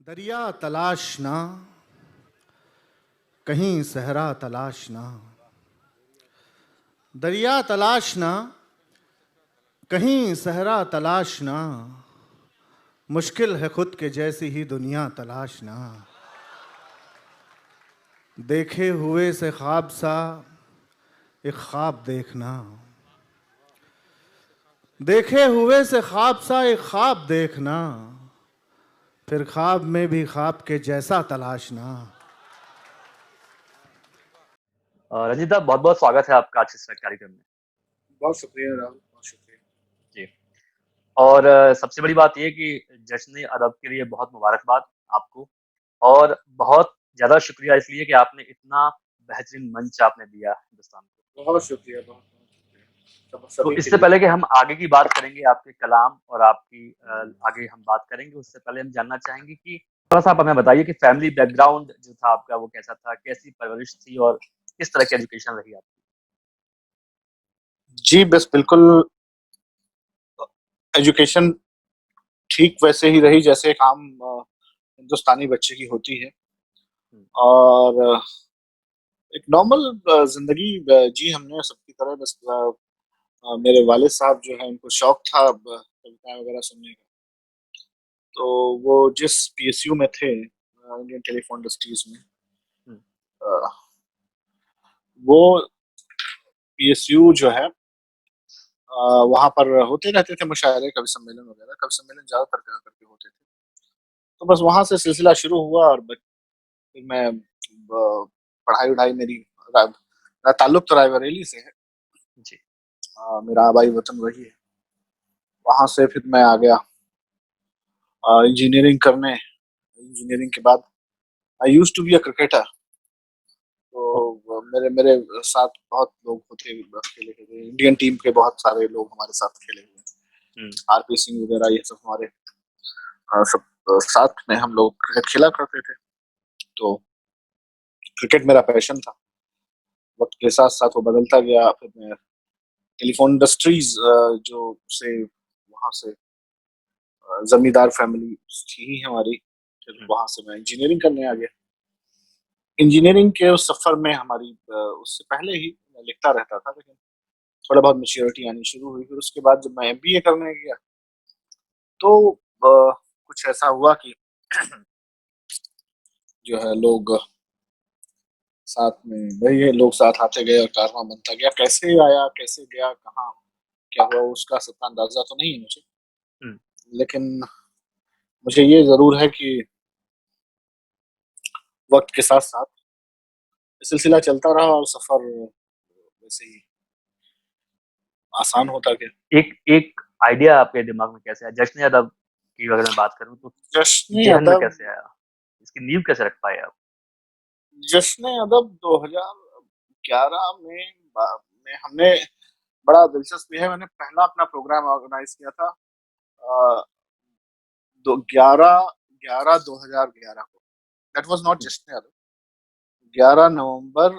दरिया तलाशना, कहीं सहरा तलाशना। दरिया तलाशना, कहीं सहरा तलाशना। मुश्किल है खुद के जैसी ही दुनिया तलाशना। देखे हुए से ख्वाब सा एक ख्वाब देखना। देखे हुए से ख्वाब सा एक ख्वाब देखना। फिर ख्वाब में भी ख्वाब के जैसा तलाशना। रंजीता, बहुत बहुत स्वागत है आपका आज इस कार्यक्रम में। बहुत शुक्रिया राहुल, बहुत शुक्रिया जी। और सबसे बड़ी बात ये कि जश्न अदब के लिए बहुत मुबारकबाद आपको, और बहुत ज़्यादा शुक्रिया इसलिए कि आपने इतना बेहतरीन मंच आपने दिया हिंदुस्तान को। बहुत शुक्रिया, बहुत तो सभी के इससे लिए। पहले कि हम आगे की बात करेंगे, आपके कलाम और आपकी आगे हम बात करेंगे, उससे पहले हम जानना चाहेंगे कि थोड़ा सा आप हमें बताइए कि फैमिली बैकग्राउंड जो था आपका वो कैसा था, कैसी परवरिश थी और किस तरह की एजुकेशन रही आपकी? जी बस बिल्कुल एजुकेशन ठीक वैसे ही रही जैसे एक आम हिंदुस्तानी बच्चे की होती है। और एक नॉर्मल जिंदगी जी हमने सबकी तरह। बस मेरे वालिद साहब जो है उनको शौक था कविताएं वगैरह सुनने का, तो वो जिस पीएसयू में थे, इंडियन टेलीफोन इंडस्ट्रीज में, हम्म, अ, वो पीएसयू जो है वहां पर होते रहते थे मुशायरे, कवि सम्मेलन वगैरह। कवि सम्मेलन ज्यादातर करके होते थे। तो बस वहां से सिलसिला शुरू हुआ और फिर मैं पढ़ाई वढ़ाई मेरी मेरा ताल्लुक तो रायबरेली से है। जी। मेरा आबाई वतन वही है। वहां से फिर मैं आ गया इंजीनियरिंग करने। इंजीनियरिंग के बाद I used to be a cricketer. तो मेरे मेरे साथ बहुत लोग होते खेले हुए, इंडियन टीम के बहुत सारे लोग हमारे साथ खेले हुए। आरपी सिंह वगैरह ये सब हमारे सब साथ में हम लोग क्रिकेट खेला करते थे। तो क्रिकेट मेरा पैशन था। वक्त के साथ साथ वो बदलता गया। फिर मैं टेलीफोन इंडस्ट्रीज जो से वहां से जमींदार फैमिली थी ही हमारी। फिर वहां से मैं इंजीनियरिंग करने आ गया। इंजीनियरिंग के उस सफर में हमारी उससे पहले ही मैं लिखता रहता था, लेकिन थोड़ा बहुत मेच्योरिटी आनी शुरू हुई। फिर उसके बाद जब मैं एमबीए करने गया तो कुछ ऐसा हुआ कि जो है लोग साथ में, वही है, लोग साथ आते गए और कारवां बनता गया। कैसे आया, कैसे गया, कहाँ क्या हुआ, उसका सत्ता अंदाजा तो नहीं है मुझे। हम्म, लेकिन मुझे ये जरूर है कि वक्त के साथ साथ सिलसिला चलता रहा और सफर वैसे ही आसान होता गया। एक एक आइडिया आपके दिमाग में कैसे आया? जश्न अदब की अगर मैं बात करूं तो जश्न जहन में अदब कैसे आया? इसकी नींव कैसे रख पाए आप? जश्न अदब 2011 में हमने, बड़ा दिलचस्प है, मैंने पहला अपना प्रोग्राम ऑर्गेनाइज किया था अ, दो 11/11/2011 को। दैट वाज नॉट हम्म, जश्न अदब। 11 नवंबर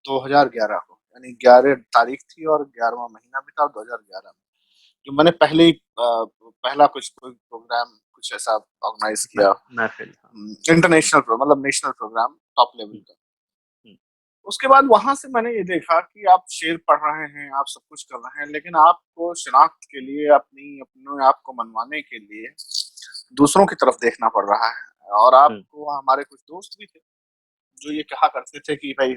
2011 को, यानी 11 तारीख थी और 11वां महीना भी था 2011 में, जो मैंने पहले ही पहला कुछ कोई प्रोग्राम कुछ ऐसा ऑर्गेनाइज किया। महफिल, हाँ। इंटरनेशनल मतलब नेशनल प्रोग्राम, टॉप लेवल हम्म, का। हम्म, उसके बाद वहां से मैंने ये देखा कि आप शेर पढ़ रहे हैं, आप सब कुछ कर रहे हैं, लेकिन आपको शिनाख्त के लिए, अपने आप को मनवाने के लिए दूसरों की तरफ देखना पड़ रहा है। और हम्म, आपको, हमारे कुछ दोस्त भी थे जो ये कहा करते थे कि भाई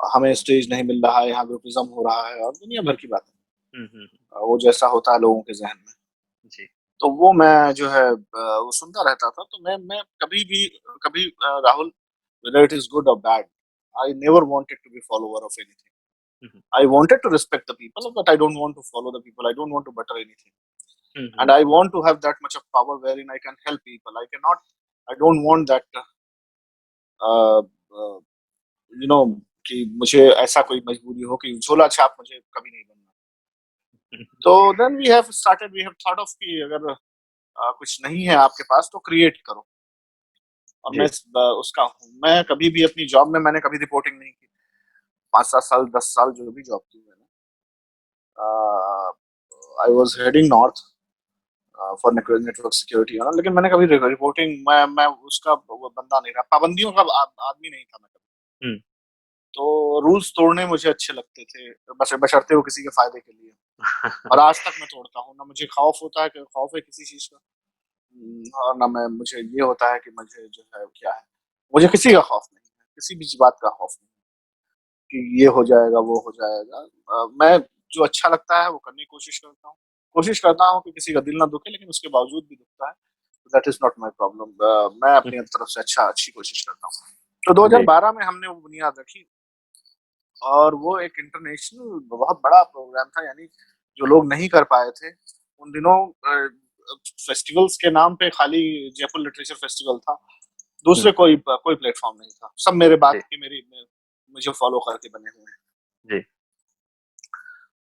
हमें स्टेज नहीं मिल रहा है, यहाँ ग्रुपिज्म हो रहा है और दुनिया भर की बातें। हम्म, वो जैसा होता है लोगों के जहन में। जी। तो वो मैं जो है वो सुनता रहता था। तो मैं कभी भी, कभी Rahul, whether it is good or bad, I never wanted to be follower of anything. Hmm, I wanted to respect the people, but I don't want to follow the people. I don't want to butter anything. Hmm, And I want to have that much of power wherein I can help people. I don't want that, uh, uh, you know, कि मुझे ऐसा कोई मजबूरी हो कि झोला छाप मुझे कभी नहीं बनना। तो then we have thought of कि अगर कुछ नहीं है आपके पास तो क्रिएट करो। और जी। उसका हूँ। मैं कभी भी अपनी जॉब में मैंने कभी रिपोर्टिंग नहीं की। 5-7 साल 10 साल जो भी जॉब की मैंने, I was heading north for network security ना, लेकिन मैंने कभी रिपोर्टिंग मैं उसका वो बंदा नहीं रहा, पाबंदियों का आदमी नहीं था मैं कभी। हम्म। तो रूल्स तोड़ने मुझे अच्छे लगते थे, बशर्ते वो किसी के फायदे के लिए। और आज तक मैं तोड़ता हूँ ना, मुझे खौफ है किसी चीज का। और ना मैं मुझे ये होता है कि मुझे जो है क्या है, मुझे किसी का खौफ नहीं है, किसी भी बात का खौफ नहीं कि ये हो जाएगा वो हो जाएगा। मैं जो अच्छा लगता है वो करने की कोशिश करता हूँ कि किसी का दिल ना दुखे, लेकिन उसके बावजूद भी दुखता है, that is not my problem. मैं अपनी तरफ से अच्छी कोशिश करता हूँ। तो जी 2012 में हमने वो बुनियाद रखी, और वो एक इंटरनेशनल बहुत बड़ा प्रोग्राम था, यानी जो लोग नहीं कर पाए थे उन दिनों, फेस्टिवल्स के नाम पे खाली जयपुर लिटरेचर फेस्टिवल था, हम्म, दूसरे कोई प्लेटफॉर्म नहीं था, सब मेरे जी बात के मुझे फॉलो करके बने हुए हैं। जी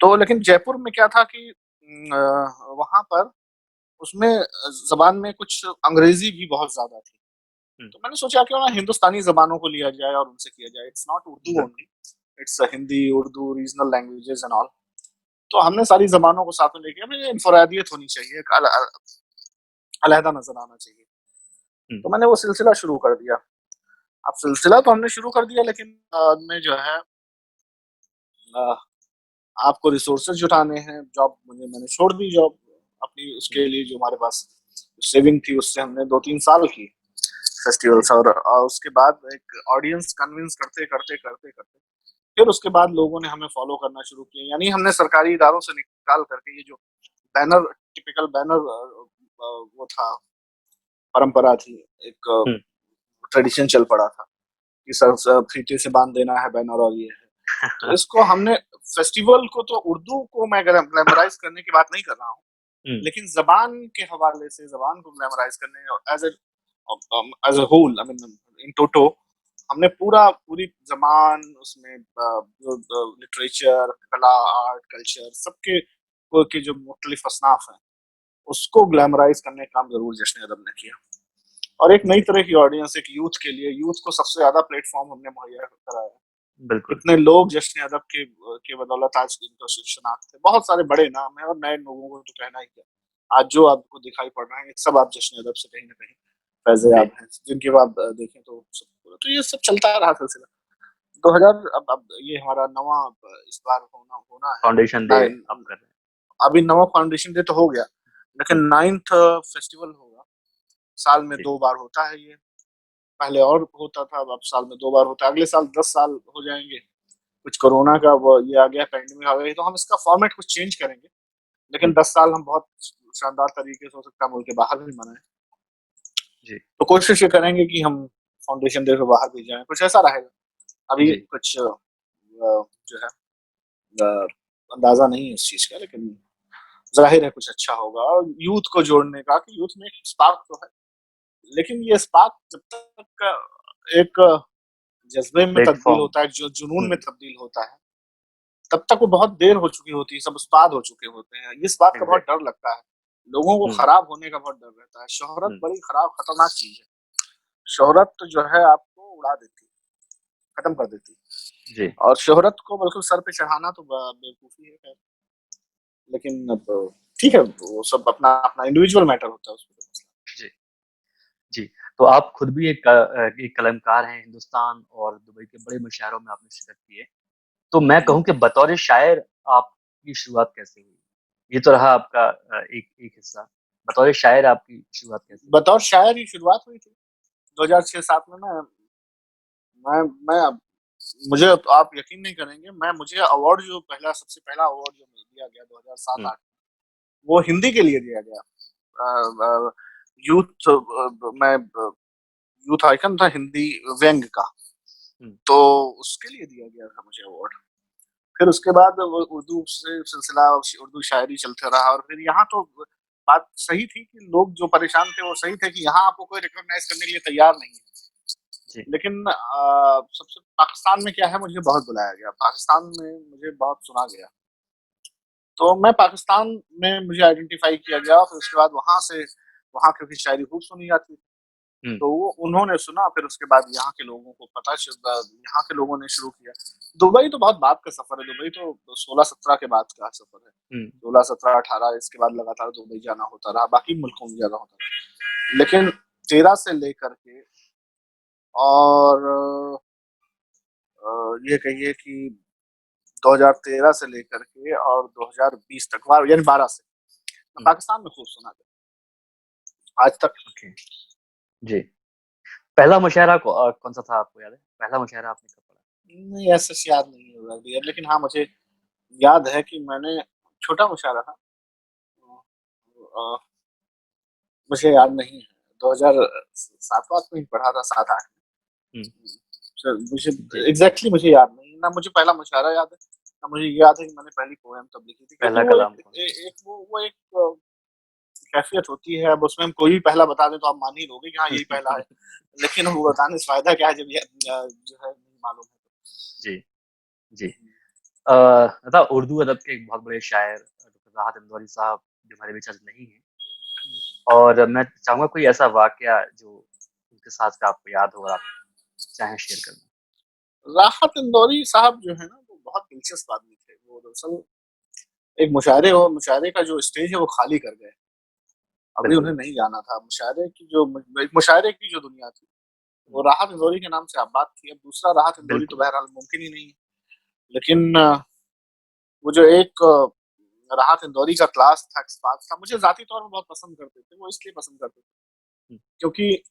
तो लेकिन जयपुर में क्या था कि वहां पर उसमें जबान में कुछ अंग्रेजी भी बहुत ज्यादा थी। हम्म, तो मैंने सोचा क्यों ना हिंदुस्तानी जबानों को लिया जाए और उनसे किया जाए, इट्स नॉट उर्दू बिल्कुल only, it's Hindi, Urdu, regional languages and all. तो हमने सारी जबानों को साथ में लेके, हमें इनफरादियत होनी चाहिए, एक अलहदा नजर आना चाहिए। हम्म, तो मैंने वो सिलसिला शुरू कर दिया। अब सिलसिला तो हमने शुरू कर दिया, लेकिन में जो है अ, आपको रिसोर्सेज जुटाने हैं। मैंने छोड़ दी जॉब अपनी, हम्म, उसके लिए जो हमारे पास सेविंग थी उससे हमने 2-3 साल की जी फेस्टिवल्स, और उसके बाद एक ऑडियंस कन्विंस करते करते करते करते फिर उसके बाद लोगों ने हमें फॉलो करना शुरू किया। यानी हमने सरकारी इदारों से निकाल करके ये जो बैनर, टिपिकल बैनर, वो था, परंपरा थी, एक हम्म, ट्रेडिशन चल पड़ा था कि सर फीते से बांध देना है बैनर और ये है। तो इसको हमने, फेस्टिवल को तो उर्दू को मैं ग्लैमराइज करने की बात नहीं कर रहा हूँ, हम्म, लेकिन जबान के हवाले से जबान को ग्लैमराइज करने as a whole, I mean in toto, हमने पूरी जबान उसमें जो लिटरेचर, कला, आर्ट, कल्चर सबके के जो मुख्तलिफ असनाफ हैं उसको ग्लैमराइज करने का काम जरूर जश्न अदब ने किया। और एक नई तरह की ऑडियंस, एक यूथ के लिए, यूथ को सबसे ज्यादा प्लेटफॉर्म हमने मुहैया कराया। बिल्कुल इतने लोग जश्न अदब के बदौलत आज इनको शनाख्त है, बहुत सारे बड़े नाम है और नए लोगों को तो कहना ही क्या। आज जो आपको दिखाई पड़ रहे हैं सब आप जश्न अदब से कहीं ना कहीं जी फैज़याब हैं, जिनके आप देखें तो सब, तो ये सब चलता रहा सिलसिला। 2000, अब ये हमारा नवा, इस बार होना है फाउंडेशन डे नाइन, आप कर रहे अभी नवा फाउंडेशन डे तो हो गया, हैं। लेकिन 9th फेस्टिवल होगा। साल में जी 2 बार होता है ये, पहले और होता था, अब साल में 2 बार होता है। अगले साल 10 साल हो जाएंगे। कुछ कोरोना का वो ये आ गया, पैंडेमिक आ गई, तो हम इसका फॉर्मेट कुछ चेंज करेंगे, लेकिन हम्म, 10 साल हम बहुत शानदार तरीके से, हो सकता है मुल्क के बाहर भी मनाएं। जी तो कोशिश ये करेंगे कि हम फाउंडेशन डे के बाहर भी जाएं, कुछ ऐसा रहेगा। अभी जी कुछ जो है अंदाजा नहीं है इस चीज का, लेकिन जाहिर है कुछ अच्छा होगा, और यूथ को जोड़ने का, कि यूथ में एक स्पार्क तो है, लेकिन ये स्पार्क जब तक एक जज्बे में तब्दील प्लेटफॉर्म होता है, जो जुनून में हम्म, तब्दील होता है, तब तक वो बहुत देर हो चुकी होती है, सब उस्ताद हो चुके होते हैं। इस बात का बहुत एग्जैक्ट डर लगता है, लोगों को हम्म, खराब होने का बहुत डर रहता है। शोहरत हम्म, बड़ी खराब खतरनाक चीज है। शोहरत तो जो है आपको उड़ा देती है, खत्म कर देती है। जी और शोहरत को बिल्कुल सर पे चढ़ाना तो बेवकूफी है, खैर। लेकिन अब ठीक है, वो सब अपना अपना इंडिविजुअल मैटर होता है उसमें। जी जी। तो आप खुद भी एक कलमकार हैं, हिंदुस्तान और दुबई के बड़े मुशायरों में आपने शिरकत की है। तो मैं कहूँ कि बतौर शायर आपकी शुरुआत कैसे हुई? ये तो रहा आपका एक एक हिस्सा। बतौर शायर आपकी शुरुआत कैसे हुई? बतौर शायर ही शुरुआत हुई थी 2006-7 में। मैं मुझे, आप यकीन नहीं करेंगे, मुझे अवार्ड जो सबसे पहला अवार्ड जो मुझे दिया गया हुँ, 2007-8, वो हिंदी के लिए दिया गया। यूथ मैं यूथ आइकन था हिंदी व्यंग का, हुँ, तो उसके लिए दिया गया था मुझे अवार्ड। फिर उसके बाद वो उर्दू से सिलसिला, उर्दू शायरी चलते रहा, और फिर यहाँ तो बात सही थी कि लोग जो परेशान थे वो सही थे कि यहाँ आपको कोई रिकॉग्नाइज करने के लिए तैयार नहीं है। जी, लेकिन सबसे पाकिस्तान में क्या है, मुझे बहुत बुलाया गया, पाकिस्तान में मुझे बहुत सुना गया, तो मैं पाकिस्तान में मुझे आइडेंटिफाई किया गया। फिर उसके बाद वहां से, वहां क्योंकि शायरी खूब सुनी जाती थी, तो वो उन्होंने सुना, फिर उसके बाद यहाँ के लोगों को पता चला, यहाँ के लोगों ने शुरू किया। दुबई तो बहुत बाद का सफर है, दुबई तो 16-17 के बाद का सफर है। 16-17-18 इसके बाद लगातार दुबई जाना होता रहा, बाकी मुल्कों में जाना होता रहा। लेकिन 13 से लेकर के और ये कहिए कि 2013 से लेकर के और 2020 तक, यानी 12 से मैं पाकिस्तान में खूब सुना था आज तक। ओके जी। पहला मुशायरा कौन सा था, आपको याद है? पहला मुशायरा आपने कब पढ़ा? नहीं, ऐसा याद नहीं है भैया, लेकिन हाँ मुझे याद है कि मैंने छोटा मुशायरा था, अ, मुझे याद नहीं है, 2007 में ही पढ़ा था, 7-8 में। मुझे जी। एग्जैक्टली मुझे याद नहीं, ना मुझे पहला मुशायरा याद है, ना मुझे याद है कि मैंने पहली पोएम तब लिखी थी, पहला क्योंकि वो कलाम एक, कौन सा? एक वो एक कैफियत होती है। अब उसमें हम कोई भी पहला बता दें तो आप मान ही लोगे कि हाँ यही पहला है, लेकिन वो बताने से फायदा क्या है जब ये जो है नहीं मालूम है। जी, जी। उर्दू अदब के एक बहुत बड़े शायर डॉक्टर राहत इंदौरी साहब जो हमारे बीच आज नहीं है, और मैं चाहूँगा कोई ऐसा वाकया जो उनके साथ का आपको याद हो और आप चाहें शेयर करना। राहत इंदौरी साहब जो है ना, वो बहुत दिलचस्प आदमी थे। वो दरअसल एक मुशायरे का जो स्टेज है वो खाली कर गए। अभी बिल्कुल। उन्हें नहीं जाना था। मुशायरे की जो दुनिया थी वो राहत इंदौरी के नाम से आबाद थी। अब दूसरा राहत इंदौरी तो बिल्कुल। बहरहाल मुमकिन ही नहीं है, लेकिन वो जो एक राहत इंदौरी का क्लास था, एक्सपार्ट था, मुझे जाती तौर पर बहुत पसंद करते थे। वो इसलिए पसंद करते थे क्योंकि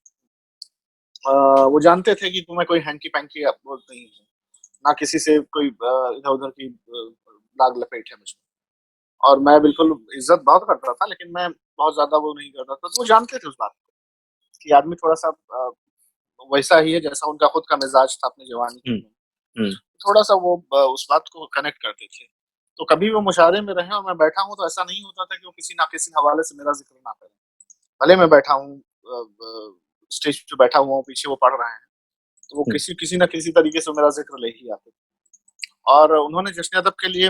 वो जानते थे कि तुम्हें कोई हैंकी पैंकी वो नहीं है, ना किसी से कोई इधर उधर की लाग लपेट है मुझमें। और मैं बिल्कुल इज्जत बहुत करता था, लेकिन मैं बहुत ज्यादा वो नहीं करता था। तो वो जानते थे उस बात को कि आदमी थोड़ा सा वैसा ही है जैसा उनका खुद का मिजाज था अपनी जवानी के हुँ, दिनों में। हुँ, थोड़ा सा वो उस बात को कनेक्ट करते थे। तो कभी वो मुशायरे में रहे और मैं बैठा हूँ तो ऐसा नहीं होता था कि वो किसी ना किसी हवाले से मेरा जिक्र ना करें। भले मैं बैठा हूँ, स्टेज पे बैठा हुआ हूँ, पीछे वो पढ़ रहे हैं, तो वो हुँ, किसी ना किसी तरीके से मेरा जिक्र ले ही आते। और उन्होंने जश्न अदब के लिए,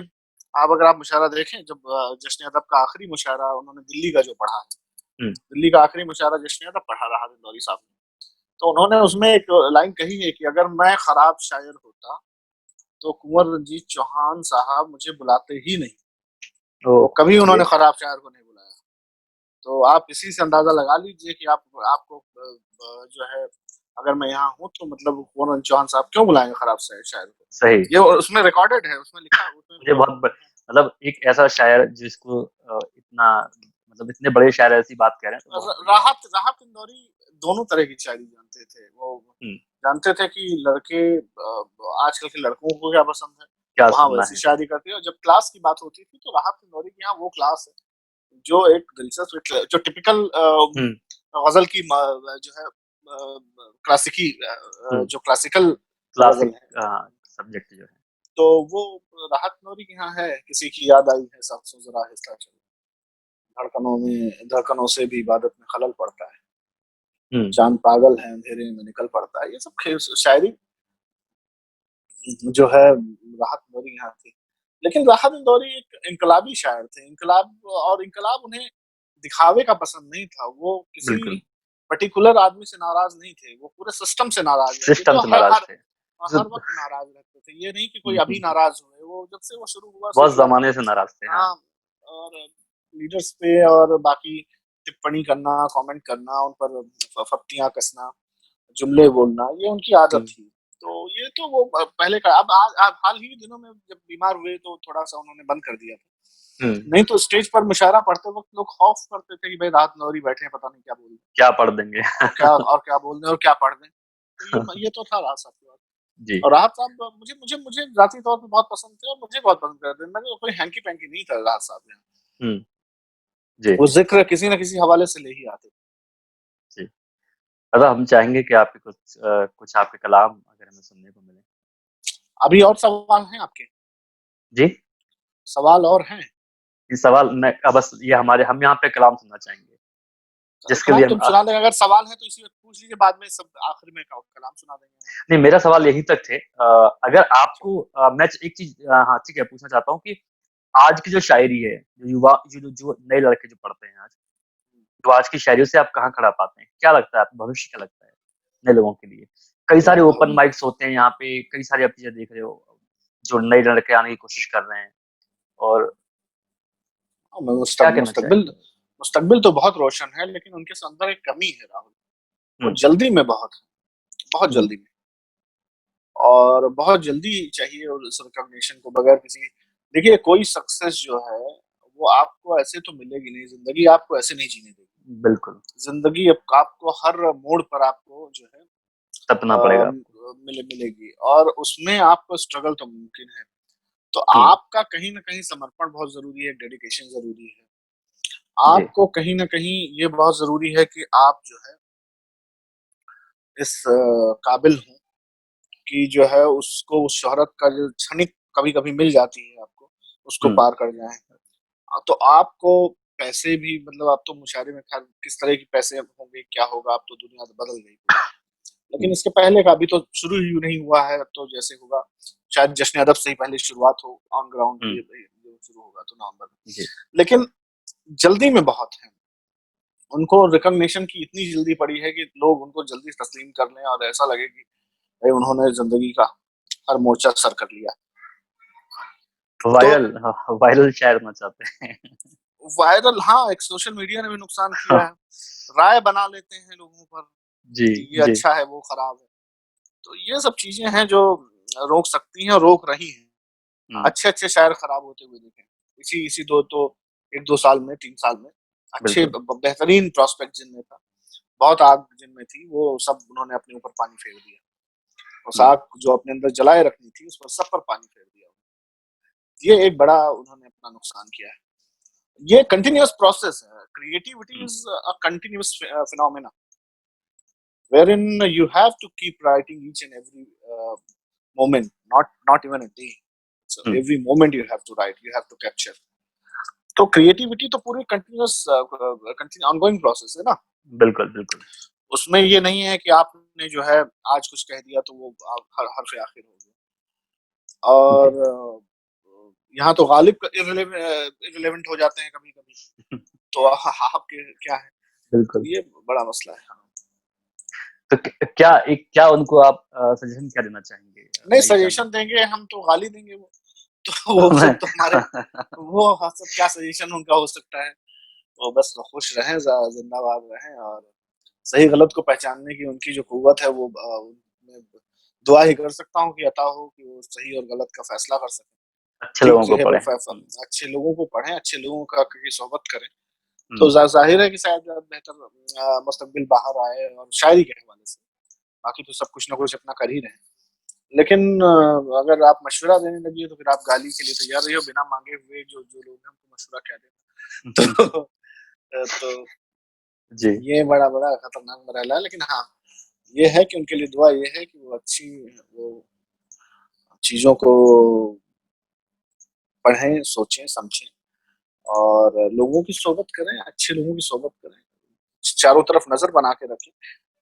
आप अगर आप मुशायरा देखें, जब जश्न अदब का आखिरी मुशायरा उन्होंने दिल्ली का जो पढ़ा है, हुँ, दिल्ली का आखिरी मुशायरा जश्न अदब पढ़ा रहा इंदौरी साहब ने, तो उन्होंने उसमें एक लाइन कही है कि अगर मैं खराब शायर होता तो कुंवर रंजीत चौहान साहब मुझे बुलाते ही नहीं। ओह! वो कभी उन्होंने चलिए। खराब शायर को नहीं बुलाया। तो आप इसी से अंदाजा लगा लीजिए कि आपको जो है, अगर मैं यहाँ हूँ तो मतलब कुंवर रंजीत चौहान साहब क्यों बुलाएंगे खराब शायर को। सही। ये उसमें रिकॉर्डेड है, उसमें लिखा, उसमें मुझे बहुत मतलब एक ऐसा शायर जिसको इतना मतलब इतने बड़े शायर ऐसी बात कह रहे हैं, तो बहुत बढ़िया है। राहत राहत इंदौरी दोनों तरह की शायरी जानते थे। वो हुँ, जानते थे कि लड़के आजकल के लड़कों को क्या पसंद है, क्या वहाँ सुनना वैसी है? शायरी करते हैं। और जब क्लास की बात होती थी तो राहत इंदौरी के यहाँ वो क्लास है जो एक दिलचस्प, जो टिपिकल हुँ, गजल की जो है क्लासिकी हुँ, जो क्लासिकल क्लासिक गजल है, सब्जेक्ट जो है। तो वो राहत इंदौरी के यहाँ है। किसी की याद आई है सांसों जरा आहिस्ता चलो, धड़कनों से भी इबादत में खलल पड़ता है, हुँ, चांद पागल है अंधेरे में निकल पड़ता है। ये सब शायरी जो है राहत इंदौरी यहाँ थी। लेकिन राहत इंदौरी एक इनकलाबी शायर थे। इनकलाब उन्हें दिखावे का पसंद नहीं था। वो किसी बिल्कुल। पर्टिकुलर आदमी से नाराज नहीं थे, वो पूरे सिस्टम से नाराज रहते थे सिस्टम और से नाराज़ थे। हर ज़ वक्त नाराज रहते थे। ये नहीं कि कोई हुँ, हुँ, अभी हुँ। नाराज हुए, वो जब से वो शुरू हुआ बहुत सिलसिला, ज़माने से नाराज़ थे, हाँ। हाँ, और लीडर्स पे और बाकी टिप्पणी करना, कमेंट करना, उन पर फप्तियां कसना, जुमले बोलना, ये उनकी हुँ, आदत थी। तो ये तो वो पहले का, अब हाल ही के दिनों में जब बीमार हुए तो थोड़ा सा उन्होंने बंद कर दिया था। हुँ। नहीं तो स्टेज पर मुशायरा पढ़ते वक्त लोग खौफ करते थे कि भाई राहत नौरी बैठे हैं, पता नहीं क्या बोल क्या पढ़ देंगे? और क्या बोल दें और क्या पढ़ दें। तो ये तो था राहत साहब की बात। जी। और राहत साहब मुझे मुझे मुझे जाती तौर पे बहुत पसंद थे और मुझे बहुत पसंद करते थे। मैं कोई हैंकी पैंकी नहीं था राहत साहब में। हुँ, जी, वो जिक्र किसी न किसी हवाले से ले ही आते थे। जी। मतलब हम चाहेंगे कि आपके कुछ आपके कलाम अगर हमें सुनने को मिले। अभी और सवाल हैं आपके? जी? सवाल और हैं? ये सवाल मैं बस ये हम यहाँ पे कलाम सुनना चाहेंगे, जिसके कलाम लिए हम तुम सुना देंगे। अगर सवाल है तो इसी वक्त पूछ लीजिए, बाद में सब आखिर में कलाम सुना देंगे। नहीं, मेरा सवाल यहीं तक थे। अगर आपको मैं एक चीज़ हाँ, ठीक है, पूछना चाहता हूँ कि आज की जो शायरी है, जो युवा जो जो नए लड़के जो पढ़ते हैं आज, तो आज की शायरियों से आप कहाँ खड़ा पाते हैं? क्या लगता है आपको, भविष्य क्या लगता है नए लोगों के लिए? कई सारे ओपन माइक्स होते हैं यहाँ पे, कई सारी आप चीज़ें देख रहे हो, जो नए लड़के आने की कोशिश कर रहे हैं, और क्या कहना मुस्तकबिल चाहेंगे? मुस्तकबिल तो बहुत रोशन है, लेकिन उनके अंदर एक कमी है राहुल। वो हुँ, जल्दी में बहुत है, बहुत हुँ, जल्दी में, और बहुत जल्दी चाहिए उस रिकॉग्निशन को, बगैर किसी। देखिए, कोई सक्सेस जो है वो आपको ऐसे तो मिलेगी नहीं, जिंदगी आपको ऐसे नहीं जीने देगी। बिल्कुल, जिंदगी आपको हर मोड़ पर आपको जो है सपना पड़ेगा आपको। मिलेगी, और उसमें आपको स्ट्रगल तो मुमकिन है। तो हुँ, आपका कहीं ना कहीं समर्पण बहुत जरूरी है, डेडिकेशन जरूरी है। जी, आपको कहीं ना कहीं ये बहुत जरूरी है कि आप जो है इस काबिल हों कि जो है उसको उस शोहरत का जो क्षणिक कभी कभी मिल जाती है आपको, उसको हुँ, पार कर जाए। तो आपको पैसे भी, मतलब आप तो मुशायरे में, खैर किस तरह की पैसे होंगे क्या होगा, आप तो दुनिया तो बदल गई। लेकिन हुँ, इसके पहले का अभी तो शुरू ही नहीं हुआ है, तो जैसे होगा शायद जश्न अदब से ही पहले शुरुआत हो ऑन ग्राउंड हुँ, की, जो शुरू होगा तो नवंबर में। जी, लेकिन जल्दी में बहुत है, उनको रिकॉग्निशन की इतनी जल्दी पड़ी है कि लोग उनको जल्दी तस्लीम कर लें और ऐसा लगे कि भाई उन्होंने जिंदगी का हर मोर्चा सर कर लिया। तो वायरल, हाँ, वायरल शायर होना चाहते हैं। वायरल, हाँ, एक सोशल मीडिया ने भी नुकसान किया है। हाँ, राय बना लेते हैं लोगों पर जी, कि ये जी, अच्छा है वो खराब है। तो ये सब चीजें हैं जो रोक सकती हैं और रोक रही हैं। हुँ, अच्छे अच्छे शायर खराब होते हुए देखे इसी इसी दो तो 1-2 साल में, 3 साल में। अच्छे बिल्कुल, बेहतरीन प्रोस्पेक्ट जिनमें था, बहुत आग जिनमें थी, वो सब उन्होंने अपने ऊपर पानी फेर दिया। उस हुँ, आग जो अपने अंदर जलाए रखनी थी, उस पर सब पर पानी फेर दिया। ये एक बड़ा उन्होंने अपना नुकसान किया है। ये कंटिन्यूअस प्रोसेस है। Creativity hmm, is a continuous phenomena wherein you have to keep writing each and every moment, not even a day. So hmm, every moment you have to write, you have to capture. तो creativity तो पूरी continuous ongoing process है ना। बिल्कुल, बिल्कुल, उसमें ये नहीं है कि आपने जो है आज कुछ कह दिया तो वो हर हर से आखिर हो गया। जी, और यहाँ तो गालिब इररिलेवेंट हो जाते हैं कभी कभी। तो आपके क्या है, तो बिल्कुल। ये बड़ा मसला है। हाँ। तो क्या उनको आप सजेशन क्या देना चाहेंगे नहीं, नई जनरेशन सजेशन देंगे हम तो गाली देंगे वो। तो वो में? सब तो हमारे, वो हाँ, सब क्या सजेशन उनका हो सकता है। वो बस खुश रहें, जिंदाबाद रहें, और सही गलत को पहचानने की उनकी जो कुव्वत है वो मैं दुआ ही कर सकता हूँ कि अता हो कि वो सही और गलत का फैसला कर सकें। अच्छे ठीक लोगों जो को है वो पढ़ें। हुँ, अच्छे लोगों को पढ़ें, अच्छे लोगों का की सोहबत करें। तो हुँ, जाहिर है कि शायद बेहतर मुस्तकबिल बाहर आए, और शायरी के हवाले से। बाकी तो सब कुछ ना कुछ अपना कर ही रहे हैं। लेकिन अगर आप मशवरा देने लगी तो फिर आप गाली के लिए तैयार रहिए, बिना मांगे हुए जो जो लोग हैं उनको मशवरा क्या हुँ, देना। तो तो जी, ये बड़ा बड़ा खतरनाक मरहला है। लेकिन हाँ, ये है कि उनके लिए दुआ ये है कि वो अच्छी, वो चीजों को पढ़ें, सोचें, समझें, और लोगों की सोहबत करें, अच्छे लोगों की सोहबत करें, चारों तरफ नजर बना के रखें।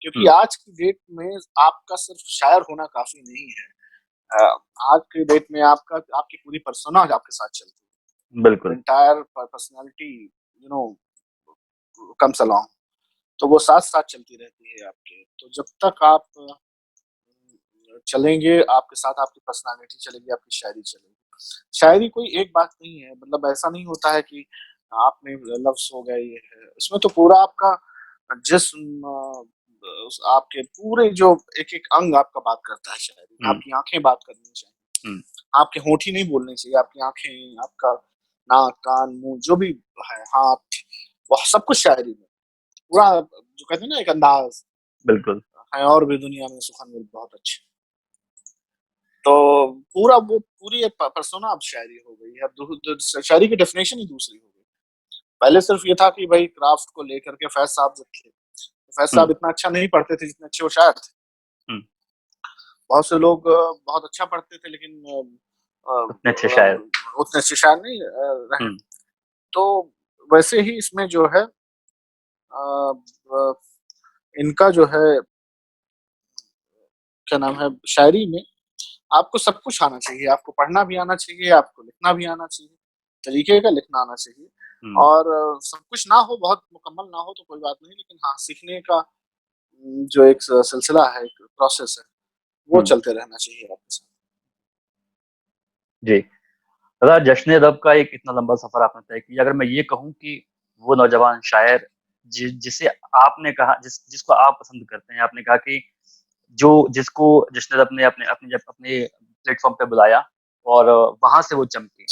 क्योंकि हुँ, आज की डेट में आपका सिर्फ शायर होना काफी नहीं है। अ, आज की डेट में आपकी पूरी पर्सोना आपके साथ चलती है, बिल्कुल, entire personality, you know, comes along. तो वो साथ साथ चलती रहती है आपके। तो जब तक आप चलेंगे, आपके साथ आपकी पर्सनालिटी चलेगी, आपकी शायरी चलेगी। शायरी कोई एक बात नहीं है, मतलब ऐसा नहीं होता है कि आपने लफ्ज हो गए ये है। इसमें तो पूरा आपका जिस्म, आपके पूरे जो एक एक अंग आपका बात करता है शायरी में। हुँ, आपकी आंखें बात करनी चाहिए, हुँ, आपके होंठ ही नहीं बोलने चाहिए, आपकी आंखें, आपका नाक, कान, मुंह जो भी है, हाथ, वो सब कुछ शायरी में पूरा, जो कहते हैं ना एक अंदाज बिल्कुल, है। और भी दुनिया में सुखन मिल बहुत अच्छे। तो पूरा वो पूरी एक पर्सोना अब शायरी हो गई है। अब शायरी की डेफिनेशन ही दूसरी हो गई। पहले सिर्फ ये था कि भाई क्राफ्ट को लेकर के फैज साहब जब थे, तो फैज हुँ, साहब इतना अच्छा नहीं पढ़ते थे जितने अच्छे वो शायर थे। हुँ, बहुत से लोग बहुत अच्छा पढ़ते थे, लेकिन उतने अच्छे शायर। उतने अच्छे शायर नहीं रहे। हुँ, तो वैसे ही इसमें जो है इनका जो है क्या नाम है, शायरी में आपको सब कुछ आना चाहिए। आपको पढ़ना भी आना चाहिए, आपको लिखना भी आना चाहिए, तरीके का लिखना आना चाहिए। और सब कुछ ना हो, बहुत मुकम्मल ना हो तो कोई बात नहीं, लेकिन हाँ, सीखने का जो एक सिलसिला है, एक प्रोसेस है, वो चलते रहना चाहिए आपके साथ। जी। दादा, जश्न अदब का एक इतना लंबा सफर आपने तय किया, अगर मैं ये कहूँ कि वो नौजवान शायर जिसे आपने कहा, जिसको आप पसंद करते हैं, आपने कहा कि जो जिसको जश्न अदब ने अपने अपने जब अपने प्लेटफॉर्म पे बुलाया और वहां से वो चमके,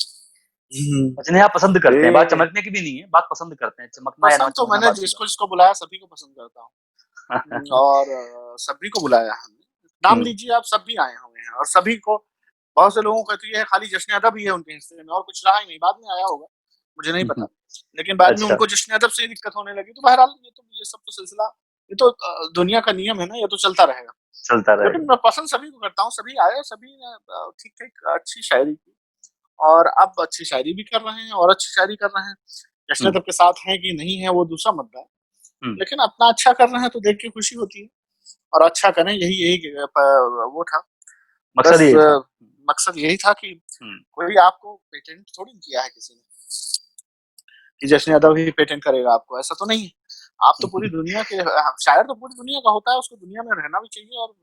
जिन्हें आप पसंद करते हैं, बात ये चमकने की भी नहीं है, बात पसंद करते हैं, चमकना या ना पसंद तो चमकना मैंने बात की जिसको जिसको बुलाया सभी को पसंद करता हूँ। बात। और सभी को बुलाया हमने, नाम हम्म, लीजिए आप, सभी आए हुए हैं और सभी को, बहुत से लोगों का तो ये है खाली जश्न अदब ही है उनके हिस्से में और कुछ रहा ही नहीं, बाद में आया होगा, मुझे नहीं पता, लेकिन बाद में अच्छा, उनको जश्न अदब से ही दिक्कत होने लगी। तो बहरहाल ये सब तो सिलसिला, ये तो दुनिया का नियम है ना, ये तो चलता रहेगा। चलता लेकिन रहेगा। मैं पसंद सभी को करता हूँ, सभी आए, सभी ने ठीक ठीक अच्छी शायरी की और अब अच्छी शायरी भी कर रहे हैं और अच्छी शायरी कर रहे हैं। जश्न हम्म, अदब के साथ हैं कि नहीं है वो दूसरा मुद्दा है, हम्म, लेकिन अपना अच्छा कर रहे हैं तो देख के खुशी होती है। और अच्छा करें, यही यही वो था मकसद बस। ये था। मकसद यही था कि हम्म, कोई आपको पेटेंट थोड़ी नहीं किया है किसी ने कि जश्न अदब ही पेटेंट करेगा आपको, ऐसा तो नहीं है। आप तो पूरी दुनिया के शायर तो पूरी दुनिया का होता है, उसको दुनिया में रहना भी चाहिए। और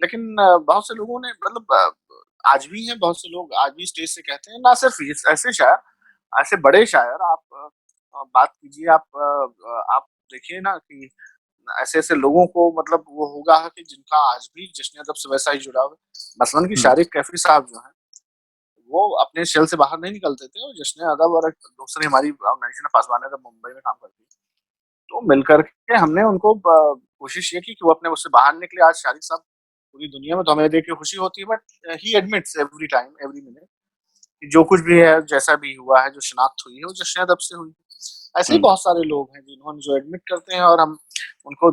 लेकिन बहुत से लोगों ने मतलब आज भी हैं बहुत से लोग आज भी स्टेज से कहते हैं, ना सिर्फ ऐसे शायर, ऐसे बड़े शायर आप बात कीजिए, आप देखिए ना कि ऐसे ऐसे लोगों को मतलब वो होगा कि जिनका आज भी जश्न अदब से वैसा ही जुड़ाव है। मसलन कि हम्म, शारिक कैफी साहब जो है, वो अपने शेल से बाहर नहीं निकलते थे और जश्न अदब और एक दूसरी हमारी ऑर्गेनाइजेशन पासवान है, जब मुंबई में काम करती है, तो मिलकर के हमने उनको कोशिश ये की कि वो अपने उससे बाहर निकले। आज शारिक साहब पूरी दुनिया में, तो हमें देख के खुशी होती है, but he admits every time every minute कि जो कुछ भी है, जैसा भी हुआ है, जो शिनाख्त हुई है, वो जश्न अदब से हुई है। ऐसे ही हम्म, बहुत सारे लोग हैं जिन्होंने जो एडमिट करते हैं और हम उनको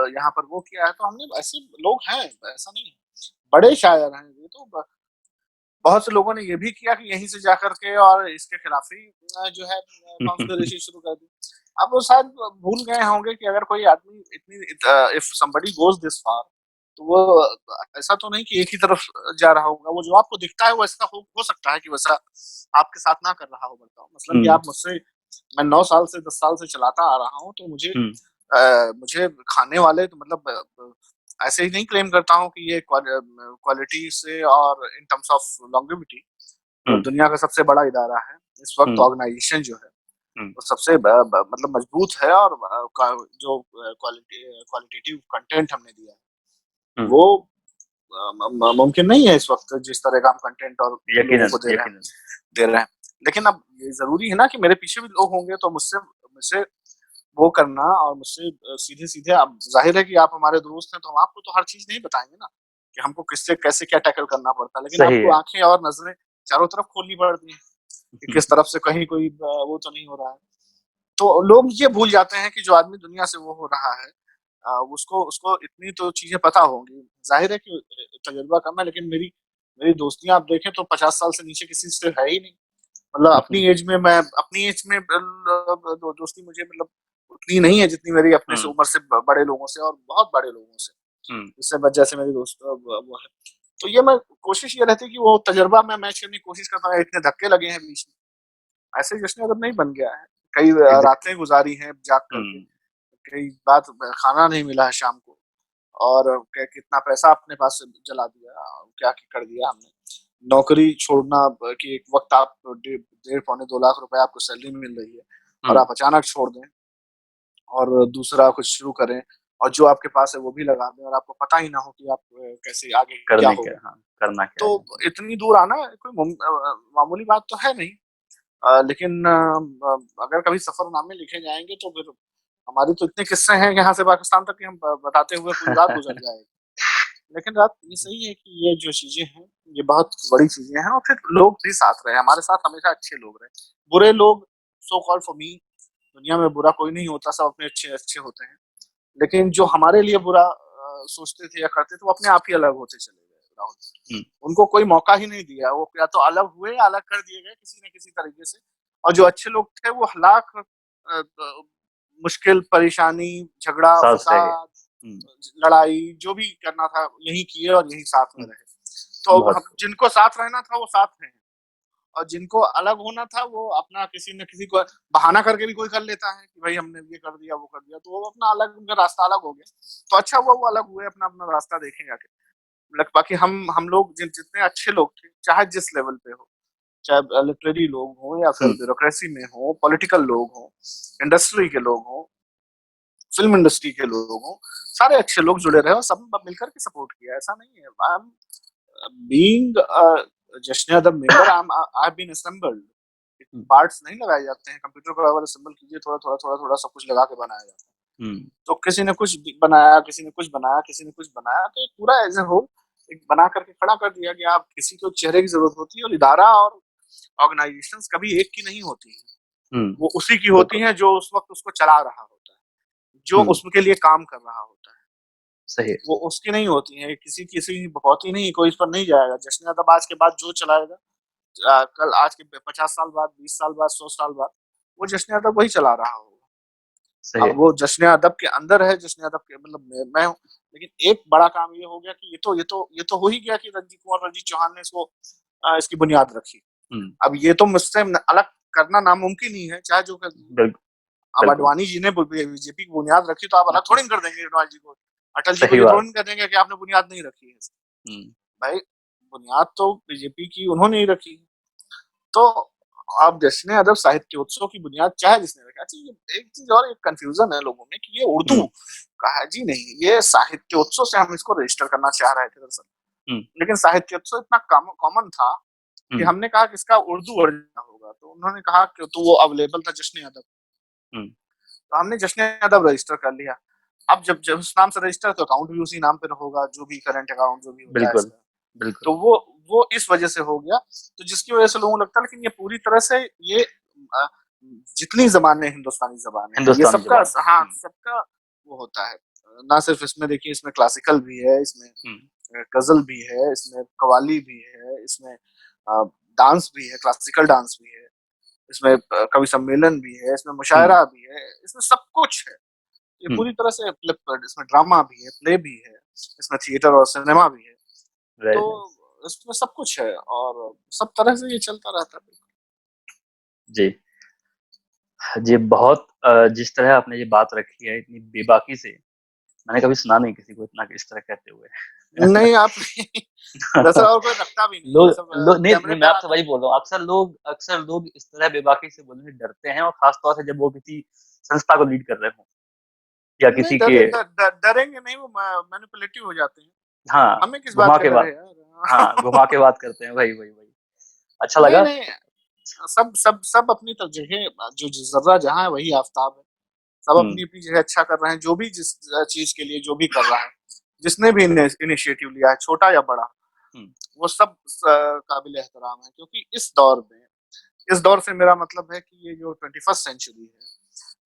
यहाँ पर वो किया है, तो हमने ऐसे लोग हैं, ऐसा नहीं है। बड़े शायर हैं ये तो, बहुत से लोगं ने ये भी किया कि यहीं से जाकर के और इसके खिलाफ ही जो है कॉन्स्पिरेसी शुरू कर दी। अब वो शायद भूल गए होंगे कि अगर कोई आदमी इतनी if somebody goes this far, तो वो ऐसा तो नहीं कि एक ही तरफ जा रहा होगा। वो जो आपको दिखता है वो ऐसा हो सकता है कि वैसा आपके साथ ना कर रहा हो बर्ताव। मसलन कि हम्म, आप मुझसे, मैं 9 साल से 10 साल से चलाता आ रहा हूँ, तो हम्म, मुझे खाने वाले तो मतलब ऐसे ही नहीं क्लेम करता हूँ कि ये क्वालिटी से और इन टर्म्स ऑफ लॉन्गेविटी हम्म, दुनिया का सबसे बड़ा इदारा है। इस वक्त हम्म, ऑर्गेनाइजेशन जो है हम्म, वो सबसे मतलब मजबूत है और जो क्वालिटेटिव कंटेंट हमने दिया है हम्म, वो मुमकिन नहीं है इस वक्त जिस तरह का हम कंटेंट और लोगों को यकीनन, दे रहे हैं यकीनन। दे रहे हैं। लेकिन अब ये जरूरी है ना कि मेरे पीछे भी लोग होंगे, तो मुझसे मुझसे वो करना और मुझसे सीधे सीधे, अब जाहिर है कि आप हमारे दोस्त हैं तो हम आपको तो हर चीज नहीं बताएंगे ना कि हमको किससे कैसे क्या टैकल करना पड़ता है, लेकिन सही आपको है। आंखें और नजरें चारों तरफ खोलनी पड़ती हैं कि किस तरफ से कहीं कोई वो तो नहीं हो रहा है। तो लोग ये भूल जाते हैं कि जो आदमी दुनिया से वो हो रहा है उसको उसको इतनी तो चीजें पता होंगी। जाहिर है कि तजुर्बा कम है, लेकिन मेरी मेरी दोस्तियां आप देखें तो 50 साल से नीचे किसी से है ही नहीं। मतलब अपनी एज में दोस्ती मुझे मतलब उतनी नहीं है जितनी मेरी अपने से हम्म, उम्र से बड़े लोगों से और बहुत बड़े लोगों से, हम्म, जिससे जैसे मेरी दोस्त वो है। तो ये मैं कोशिश ये रहती है कि वो तजर्बा मैं मैच करने की कोशिश करता हूँ। इतने धक्के लगे हैं बीच में, ऐसे जश्न अदब नहीं बन गया है। कई एग्जैक्टली। रातें गुजारी हैं जाग करके, हम्म, कई बात खाना नहीं मिला है शाम को, और कितना पैसा अपने पास से जला दिया, क्या कर दिया हमने। नौकरी छोड़ना कि एक वक्त आप 1.5 पौने 2 लाख रुपए आपको सैलरी मिल रही है और हम्म, आप अचानक छोड़ दें और दूसरा कुछ शुरू करें और जो आपके पास है वो भी लगा दें और आपको पता ही ना हो कि आप कैसे आगे क्या करने क्या, होगा। हाँ, करना क्या तो है। इतनी दूर आना कोई मामूली बात तो है नहीं। लेकिन अगर कभी सफरनामे लिखे जाएंगे तो फिर हमारी तो इतने किस्से हैं यहाँ से पाकिस्तान तक कि हम बताते हुए पूरी रात गुजर जाएगी। लेकिन रात ये सही है कि ये जो चीजें हैं ये बहुत बड़ी चीजें हैं और फिर लोग भी साथ रहे हमारे साथ, हमेशा अच्छे लोग रहे। बुरे लोग, सो कॉल्ड फॉर मी, दुनिया में बुरा कोई नहीं होता, सब अपने अच्छे अच्छे होते हैं। लेकिन जो हमारे लिए बुरा सोचते थे या करते थे वो अपने आप ही अलग होते चले गए राहुल। हम्म, उनको कोई मौका ही नहीं दिया, वो या तो अलग हुए या अलग कर दिए गए किसी न किसी तरीके से। और जो अच्छे लोग थे वो लाख मुश्किल परेशानी, झगड़ा साथ रहे। फसाद, लड़ाई जो भी करना था यही किए और यही साथ में रहे। तो बहुत हम खूब। जिनको साथ रहना था वो साथ हैं और जिनको अलग होना था वो अपना किसी न किसी को बहाना करके भी कोई कर लेता है कि भाई हमने ये कर दिया वो कर दिया, तो वो अपना अलग, उनका रास्ता अलग हो गया। तो अच्छा हुआ वो अलग हुए, अपना अपना रास्ता देखेंगे आगे। बाकी हम लोग जितने अच्छे लोग थे, चाहे जिस लेवल पे हो, चाहे लिटरेरी लोग हों या फिर ब्यूरोक्रेसी में हो, पॉलिटिकल लोग हों, इंडस्ट्री के लोग हों, फिल्म इंडस्ट्री के लोग हों, सारे अच्छे लोग जुड़े रहे और सब मिलकर के सपोर्ट किया। ऐसा नहीं है I am being Jashn Adab member, I have been assembled. Parts नहीं लगाए जाते हैं, कंप्यूटर को अगर असेंबल कीजिए थोड़ा थोड़ा थोड़ा थोड़ा सब कुछ लगा के बनाया जाता है। तो किसी ने कुछ बनाया, किसी ने कुछ बनाया, किसी ने कुछ बनाया, तो एक पूरा एज ए होल एक बना करके खड़ा कर दिया कि आप किसी को चेहरे की जरूरत होती है, और इदारा और ऑर्गेनाइजेशंस कभी एक की नहीं होती है, वो उसी की होती है जो उस वक्त उसको चला रहा होता है, जो उसके लिए काम कर रहा होता है। सही। वो उसकी नहीं होती है, किसी किसी की बहुत ही नहीं, कोई इस पर नहीं जाएगा। जश्न अदब आज के बाद जो चलाएगा, कल आज के 50 साल बाद, 20 साल बाद, 100 साल बाद, वो जश्न अदब वही चला रहा होगा। सही। अब वो जश्न अदब के अंदर है, जश्न अदब के मतलब मैं हूँ। लेकिन एक बड़ा काम ये हो गया कि ये तो हो ही गया कि रंजीत चौहान ने इसको इसकी बुनियाद रखी। अब ये तो मुझसे अलग करना नामुमकिन ही है, चाहे जो कर। अब अडवाणी जी ने बीजेपी की बुनियाद रखी, तो आप अलग थोड़ी कर देंगे अडवाणी जी को, अटल जी को ये थोड़ी कर देंगे कि आपने बुनियाद नहीं रखी है। भाई बुनियाद तो बीजेपी की उन्होंने ही रखी। तो अब जश्न अदब साहित्य उत्सव की बुनियाद चाहे जिसने रखा। अच्छा, एक चीज और, एक कंफ्यूजन है लोगों में कि ये उर्दू का है। जी नहीं, ये साहित्य उत्सव से हम इसको रजिस्टर करना चाह रहे थे दरअसल, लेकिन साहित्य उत्सव इतना कॉमन था कि हमने कहा कि इसका उर्दू वर्जन होगा, तो उन्होंने कहा कि तो वो अवेलेबल था जश्न अदब, तो हमने जश्न अदब रजिस्टर कर लिया। अब जब उस नाम से रजिस्टर, तो अकाउंट भी उसी नाम पे होगा, जो भी करंट अकाउंट जो भी होता है इसका। तो वो इस वजह से हो गया, तो जिसकी वजह से लोगों को लगता है। लेकिन ये पूरी तरह से ये जितनी जबानें हिंदुस्तानी जबानें हैं, ये सबका सबका वो होता है। ना सिर्फ इसमें देखिए, इसमें क्लासिकल भी है, इसमें गजल भी है, इसमें कवाली भी है, इसमें डांस भी है, क्लासिकल डांस भी है, इसमें कवि सम्मेलन भी है, इसमें मुशायरा भी है, इसमें सब कुछ है। ये पूरी तरह से इसमें ड्रामा भी है, प्ले भी है, इसमें थिएटर और सिनेमा भी है। तो इसमें सब कुछ है और सब तरह से ये चलता रहता है। जी जी, बहुत जिस तरह आपने ये बात रखी है इतनी बेबाकी से, मैंने कभी सुना नहीं किसी को इतना इस तरह कहते हुए। नहीं, आप दरअसल और कोई रखता भी नहीं। नहीं, मैं आपसे वही बोल रहा हूँ, अक्सर लोग इस तरह बेबाकी से बोलने से डरते हैं, और खासतौर से जब वो किसी संस्था को लीड कर रहे हो या किसी के। डरेंगे नहीं, वो मैनिपुलेटिव हो जाते हैं। हाँ, हमें किस बात का डर है यार? हाँ, घुमा के बात करते हैं, वही अच्छा लगा। नहीं, सब अपनी जगह, जो जर्रा जहाँ है वही आफताब है। सब अपनी अपनी जगह अच्छा कर रहे हैं, जो भी जिस चीज के लिए जो भी कर रहा है, जिसने भी इनिशिएटिव लिया है, छोटा या बड़ा, वो सब काबिल एहतराम है। क्योंकि इस दौर से मेरा मतलब है कि ये जो 21st सेंचुरी है,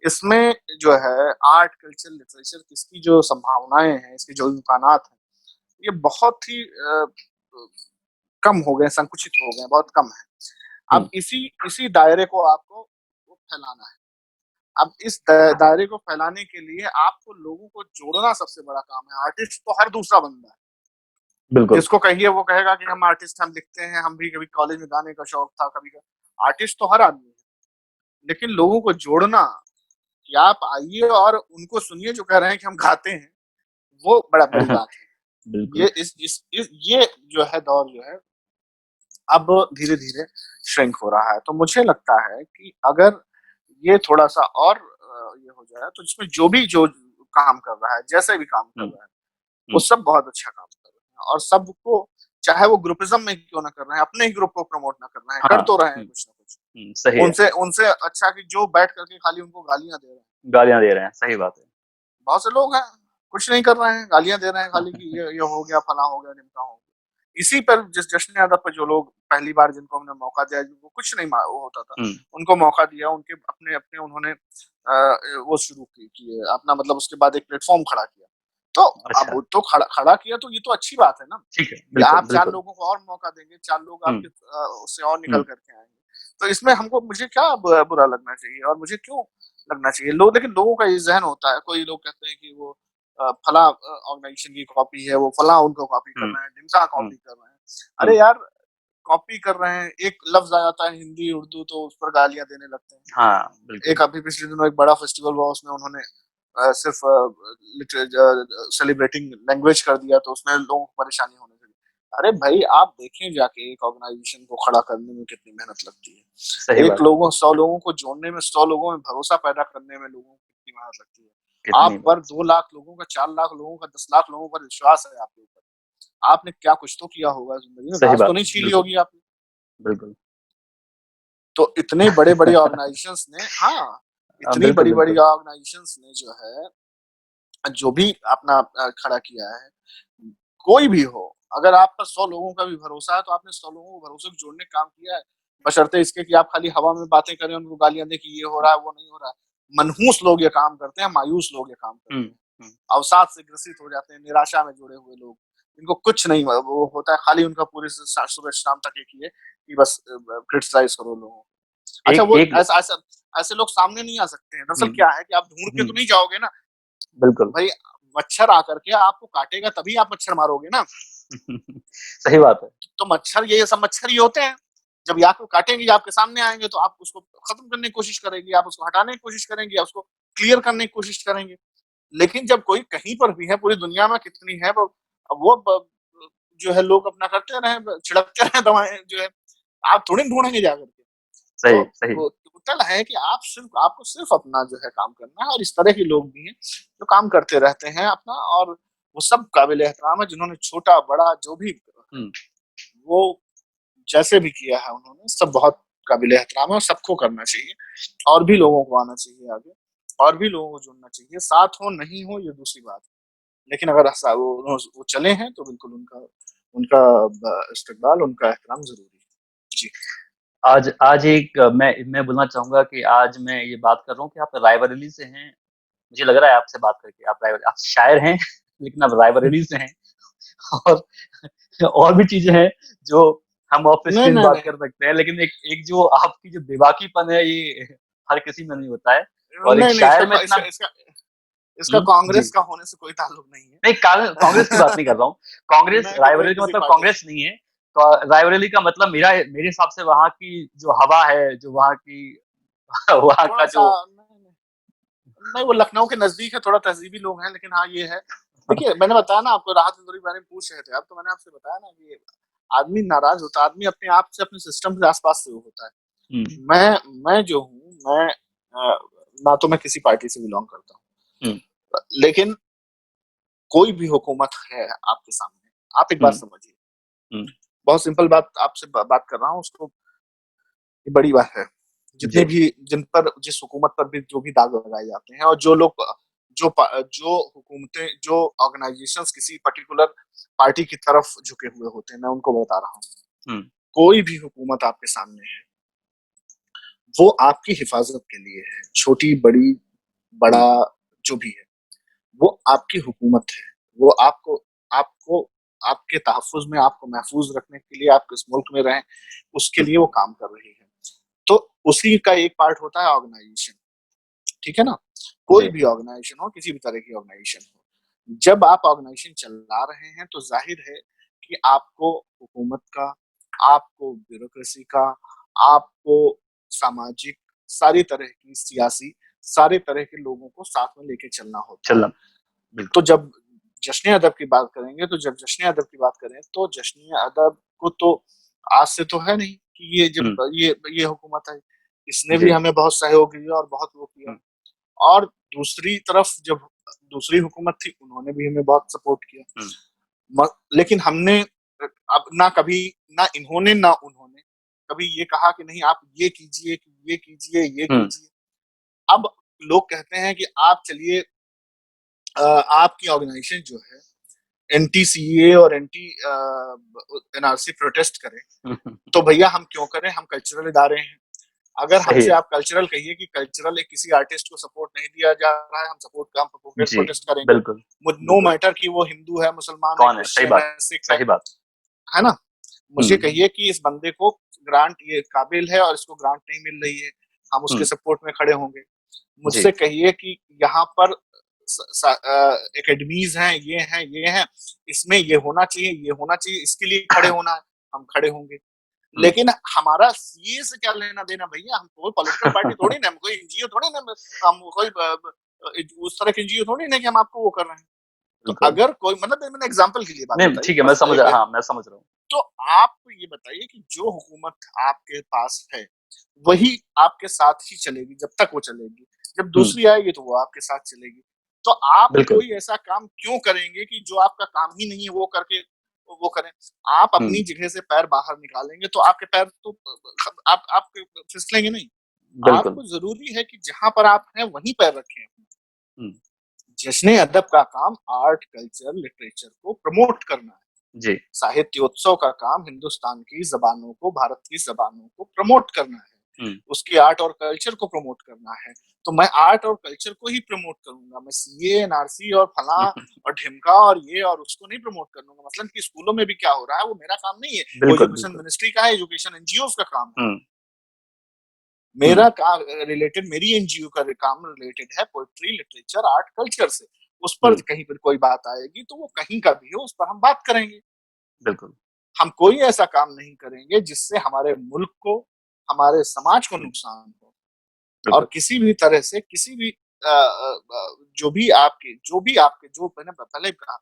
इसमें जो है आर्ट, कल्चर, लिटरेचर, इसकी जो संभावनाएं हैं, इसके जो इम्कानात हैं, ये बहुत ही कम हो गए, संकुचित हो गए, बहुत कम है। अब इसी दायरे को आपको फैलाना है। अब इस दायरे को फैलाने के लिए आपको लोगों को जोड़ना सबसे बड़ा काम है। आर्टिस्ट तो हर दूसरा बंदा है, बिल्कुल। जिसको कहिए वो कहेगा कि हम आर्टिस्ट, हम लिखते हैं, हम भी कभी कॉलेज में गाने का शौक था, कभी आर्टिस्ट तो हर आदमी है। लेकिन लोगों को जोड़ना कि आप आइए और उनको सुनिए जो कह रहे हैं कि हम गाते हैं, वो बड़ा बड़ी बात है। ये जो है दौर जो है अब धीरे धीरे श्रिंक हो रहा है। तो मुझे लगता है कि अगर ये थोड़ा सा और ये हो जाए, तो इसमें जो काम कर रहा है, जैसे भी काम कर रहा है, वो सब बहुत अच्छा काम कर रहे हैं। और सबको, चाहे वो ग्रुपिज्म में क्यों ना कर रहे हैं, अपने ही ग्रुप को प्रमोट ना कर रहे हैं, कर तो रहे हैं कुछ ना कुछ। सही उनसे अच्छा कि जो बैठ करके खाली उनको गालियां दे रहे हैं। सही बात है। बहुत से लोग हैं कुछ नहीं कर रहे हैं, गालियां दे रहे हैं खाली कि ये हो गया, फला हो गया, ढिमका हो गया। इसी पर जिस जश्न अदब पर जो लोग पहली बार जिनको हमने मौका दिया, जिनको कुछ नहीं वो होता था, उनको मौका दिया, उनके अपने अपने उन्होंने वो शुरू किए अपना, मतलब उसके बाद एक प्लेटफॉर्म खड़ा किया। तो अब वो तो खड़ा किया, तो ये तो अच्छी बात है ना। ठीक है, आप 4 लोगों को और मौका देंगे, 4 लोग आपके उससे और निकल करके आएंगे। तो इसमें मुझे क्या बुरा लगना चाहिए, और मुझे क्यों लगना चाहिए? लेकिन लोगों का ये जहन होता है, कोई लोग कहते हैं कि वो फला ऑर्गेनाइजेशन की कॉपी है, वो फला उनको कॉपी कर रहे हैं, ढिमका कॉपी कर रहे हैं। अरे यार, कॉपी कर रहे हैं, एक लफ्ज आ जाता है हिंदी उर्दू तो उस पर गालियां देने लगते हैं। हाँ बिल्कुल। एक अभी पिछले दिनों एक बड़ा फेस्टिवल हुआ, उसमें उन्होंने सिर्फ सेलिब्रेटिंग लैंग्वेज कर दिया, तो उसमें लोगों को परेशानी होने लगी। अरे भाई आप देखें जाके एक ऑर्गेनाइजेशन को खड़ा करने में कितनी मेहनत लगती है, सही एक बात, लोगों 100 लोगों को जोड़ने में, 100 लोगों में भरोसा पैदा करने में लोगों को कितनी मेहनत लगती है। कितनी आप पर बात, 2 लाख लोगों का, 4 लाख लोगों का, 10 लाख लोगों का विश्वास है आपके ऊपर, आपने क्या कुछ तो किया होगा जिंदगी में, सही घास तो बात, नहीं छीली बिल्कुल, होगी आपने। बिल्कुल। तो इतने बड़े बड़े ऑर्गेनाइजेशंस ने, हाँ, इतनी बिल्कुल, बड़ी बड़ी बिल्कुल। ऑर्गेनाइजेशंस ने जो है, जो भी अपना खड़ा किया है, कोई भी हो, अगर आप पर 100 लोगों का भी भरोसा है तो आपने 100 लोगों को भरोसे को जोड़ने का काम किया है, बशर्ते इसके कि आप खाली हवा में बातें करें, उनको गालियां दें कि ये हो रहा है वो नहीं हो रहा है। मनहूस लोग ये काम करते हैं, मायूस लोग ये काम हुँ, करते हैं, हुँ। अवसाद से ग्रसित हो जाते हैं, निराशा में जुड़े हुए लोग, इनको कुछ नहीं वो होता है, खाली उनका पूरे सुबह शाम तक एक ही है कि बस क्रिटिसाइज करो लोगों को। अच्छा, एक वो एक ऐसा ऐसा ऐसे लोग सामने नहीं आ सकते हैं। दरअसल हुँ, क्या है कि आप ढूंढ के हुँ, तो नहीं जाओगे ना बिल्कुल। भाई, मच्छर आकर के आपको काटेगा तभी आप मच्छर मारोगे ना। सही बात है। तो मच्छर, ये सब मच्छर ही होते हैं, जब ये आपको काटेंगे, ये आपके सामने आएंगे, तो आप उसको खत्म करने की कोशिश करेंगे, आप उसको हटाने की कोशिश करेंगे, या उसको क्लियर करने की कोशिश करेंगे। लेकिन जब कोई कहीं पर भी है, पूरी दुनिया में कितनी है वो जो है लोग अपना करते रहे, छिड़कते रहे दवाएं जो है, आप थोड़ी ढूंढेंगे जाकर के। तो सही, सही। वो टोटल है कि आपको सिर्फ अपना जो है काम करना है, और इस तरह के लोग भी हैं जो काम करते रहते हैं अपना, और वो सब काबिल एहतराम है, जिन्होंने छोटा बड़ा जो भी है, हुँ, वो जैसे भी किया है उन्होंने, सब बहुत काबिल एहतराम है, और सबको करना चाहिए, और भी लोगों को आना चाहिए आगे, और भी लोगों को जुड़ना चाहिए, साथ हो नहीं हो ये दूसरी बात है, लेकिन अगर वो चले हैं तो बिल्कुल उनका उनका इस्तकबाल, उनका एहतराम जरूरी है जी। आज एक मैं बोलना चाहूँगा कि आज मैं ये बात कर रहा हूँ कि आप रायबरेली से हैं। मुझे लग रहा है आपसे बात करके आप शायर हैं लेकिन आप रायबरेली से हैं और और भी चीज़ें हैं जो हम ऑफ़िस नहीं की नहीं बात नहीं कर सकते हैं, लेकिन एक एक जो आपकी जो बेबाकीपन है ये हर किसी में नहीं होता है और एक नहीं नहीं, शायर में इतना इसका जी। कांग्रेस का होने से कोई ताल्लुक नहीं है। नहीं कांग्रेस की बात नहीं कर रहा हूँ। कांग्रेस मैं तो कोई रायबरेली का किसी मतलब पार्टी कांग्रेस नहीं है। रायबरेली का मतलब मेरे हिसाब से वहाँ की जो हवा है, जो वहाँ की वहाँ का थोड़ा सा, जो नहीं, नहीं, वो लखनऊ के नजदीक है, थोड़ा तहजीबी लोग हैं, लेकिन हाँ ये है, देखिए मैंने बताया ना आपको, राहत इंदौरी के बारे में पूछ रहे थे आप, तो मैंने आपसे बताया ना कि आदमी नाराज होता है, आदमी अपने आप से, अपने सिस्टम के आसपास से वो होता है। हुँ, मैं जो हूँ, मैं ना तो मैं किसी पार्टी से बिलोंग करता हुँ, हूँ, लेकिन कोई भी हुकूमत है आपके सामने, आप एक हुँ, बात समझिए, हुँ, बहुत सिंपल बात आपसे बात कर रहा हूँ, उसको ये बड़ी बात है, जितने जी, भी जिन पर, जिस हुकूमत पर भी जो भी दाग लगाए जाते हैं, और जो लोग, जो हुकूमतें, जो ऑर्गेनाइजेशंस किसी पर्टिकुलर पार्टी की तरफ झुके हुए होते हैं, मैं उनको बता रहा हूँ, हुँ, कोई भी हुकूमत आपके सामने है, वो आपकी हिफाजत के लिए है, छोटी बड़ी हुँ, बड़ा जो भी है, वो आपकी हुकूमत है, वो आपको आपको आपके तहफ़्फ़ुज़ में, आपको महफूज रखने के लिए, आप किस मुल्क में रहें, उसके हुँ, लिए वो काम कर रही है। तो उसी का एक पार्ट होता है ऑर्गेनाइजेशन, ठीक है ना? कोई जी, भी ऑर्गेनाइजेशन हो, किसी भी तरह की ऑर्गेनाइजेशन हो, जब आप ऑर्गेनाइजेशन चला रहे हैं तो जाहिर है कि आपको हुकूमत का, आपको ब्यूरोक्रेसी का, आपको सामाजिक, सारी तरह की सियासी, सारे तरह के लोगों को साथ में लेके चलना होता है। चलना तो बिल्कुल, जब जश्न अदब की बात करेंगे, तो जब जश्न अदब की बात करें, तो जश्न अदब को तो आज से तो है नहीं कि ये जब हुँ, ये हुकूमत आई, इसने भी जी, हमें बहुत सहयोग किया और बहुत वो किया। हुँ, और दूसरी तरफ जब दूसरी हुकूमत थी, उन्होंने भी हमें बहुत सपोर्ट किया। हुँ, लेकिन हमने अब ना कभी, ना इन्होंने ना उन्होंने कभी ये कहा कि नहीं आप ये कीजिए, ये कीजिए, ये हुँ, कीजिए। अब लोग कहते हैं कि आप चलिए, आपकी ऑर्गेनाइजेशन जो है एनटीसीए और एंटी एनआरसी प्रोटेस्ट करे, हुँ, हुँ, तो भैया हम क्यों करें, हम कल्चरल इदारे हैं। अगर सही हमसे है, आप कल्चरल कहिए कि कल्चरल एक किसी आर्टिस्ट को सपोर्ट नहीं दिया जा रहा है, हम जी, प्रोटेस्ट करेंगे, बिल्कुल, नो बिल्कुल, मैटर कि वो हिंदू है, मुसलमान है, कौन है? क्रिश्चियन है, सिख सही बात, है ना? मुझे हुँ, कहिए कि इस बंदे को ग्रांट ये काबिल है और इसको ग्रांट नहीं मिल रही है, हम उसके हुँ, सपोर्ट में खड़े होंगे। जी, मुझसे कहिए कि यहाँ पर एकेडमीज हैं, ये हैं, इसमें ये होना चाहिए, ये होना चाहिए, इसके लिए खड़े होना है, हम खड़े होंगे। लेकिन हमारा सीए से क्या लेना देना भैया, हम कोई पॉलिटिकल पार्टी थोड़ी ना, हम कोई एनजीओ थोड़ी ना, हम कोई उस तरह के एनजीओ थोड़ी ना कि हम आपको वो कर रहे हैं। तो बिल्कुल। अगर कोई मतलब मैंने एग्जांपल के लिए बात नहीं, बताई ठीक है, मैं बस समझ हाँ, मैं समझ रहा हूँ। तो आप ये बताइए कि जो हुकूमत आपके पास है वही आपके साथ ही चलेगी जब तक वो चलेगी, जब दूसरी आएगी तो वो आपके साथ चलेगी। तो आप बिल्कुल। कोई ऐसा काम क्यों करेंगे कि जो आपका काम ही नहीं है वो करके वो करें। आप अपनी जगह से पैर बाहर निकालेंगे तो आपके पैर तो आप फिसलेंगे नहीं। बिल्कुल। आपको जरूरी है कि जहां पर आप हैं वहीं पैर रखें। हुँ, जश्न अदब का काम आर्ट कल्चर लिटरेचर को प्रमोट करना है। जी, साहित्योत्सव का काम हिंदुस्तान की जबानों को, भारत की जबानों को प्रमोट करना है, हुँ, उसके आर्ट और कल्चर को प्रमोट करना है। तो मैं आर्ट और कल्चर को ही प्रमोट करूंगा, मैं सीए एनआरसी और फला और ढिमका और ये और उसको नहीं प्रमोट करूंगा। मसलन कि स्कूलों में भी क्या हो रहा है वो मेरा काम नहीं है, वो बिल्कुल, एजुकेशन बिल्कुल। मिनिस्ट्री का है, एजुकेशन एनजीओ का काम है। हुँ, हुँ, मेरा काम रिलेटेड, मेरी एनजीओ का काम रिलेटेड है पोएट्री लिटरेचर आर्ट कल्चर से। उस पर हुँ, कहीं पर कोई बात आएगी तो वो कहीं का भी हो, उस पर हम बात करेंगे। बिल्कुल, हम कोई ऐसा काम नहीं करेंगे जिससे हमारे मुल्क को, हमारे समाज को नुकसान हो। और बिल्कुल। किसी भी तरह से किसी भी जो भी आपके जो मैंने पहले भी कहा,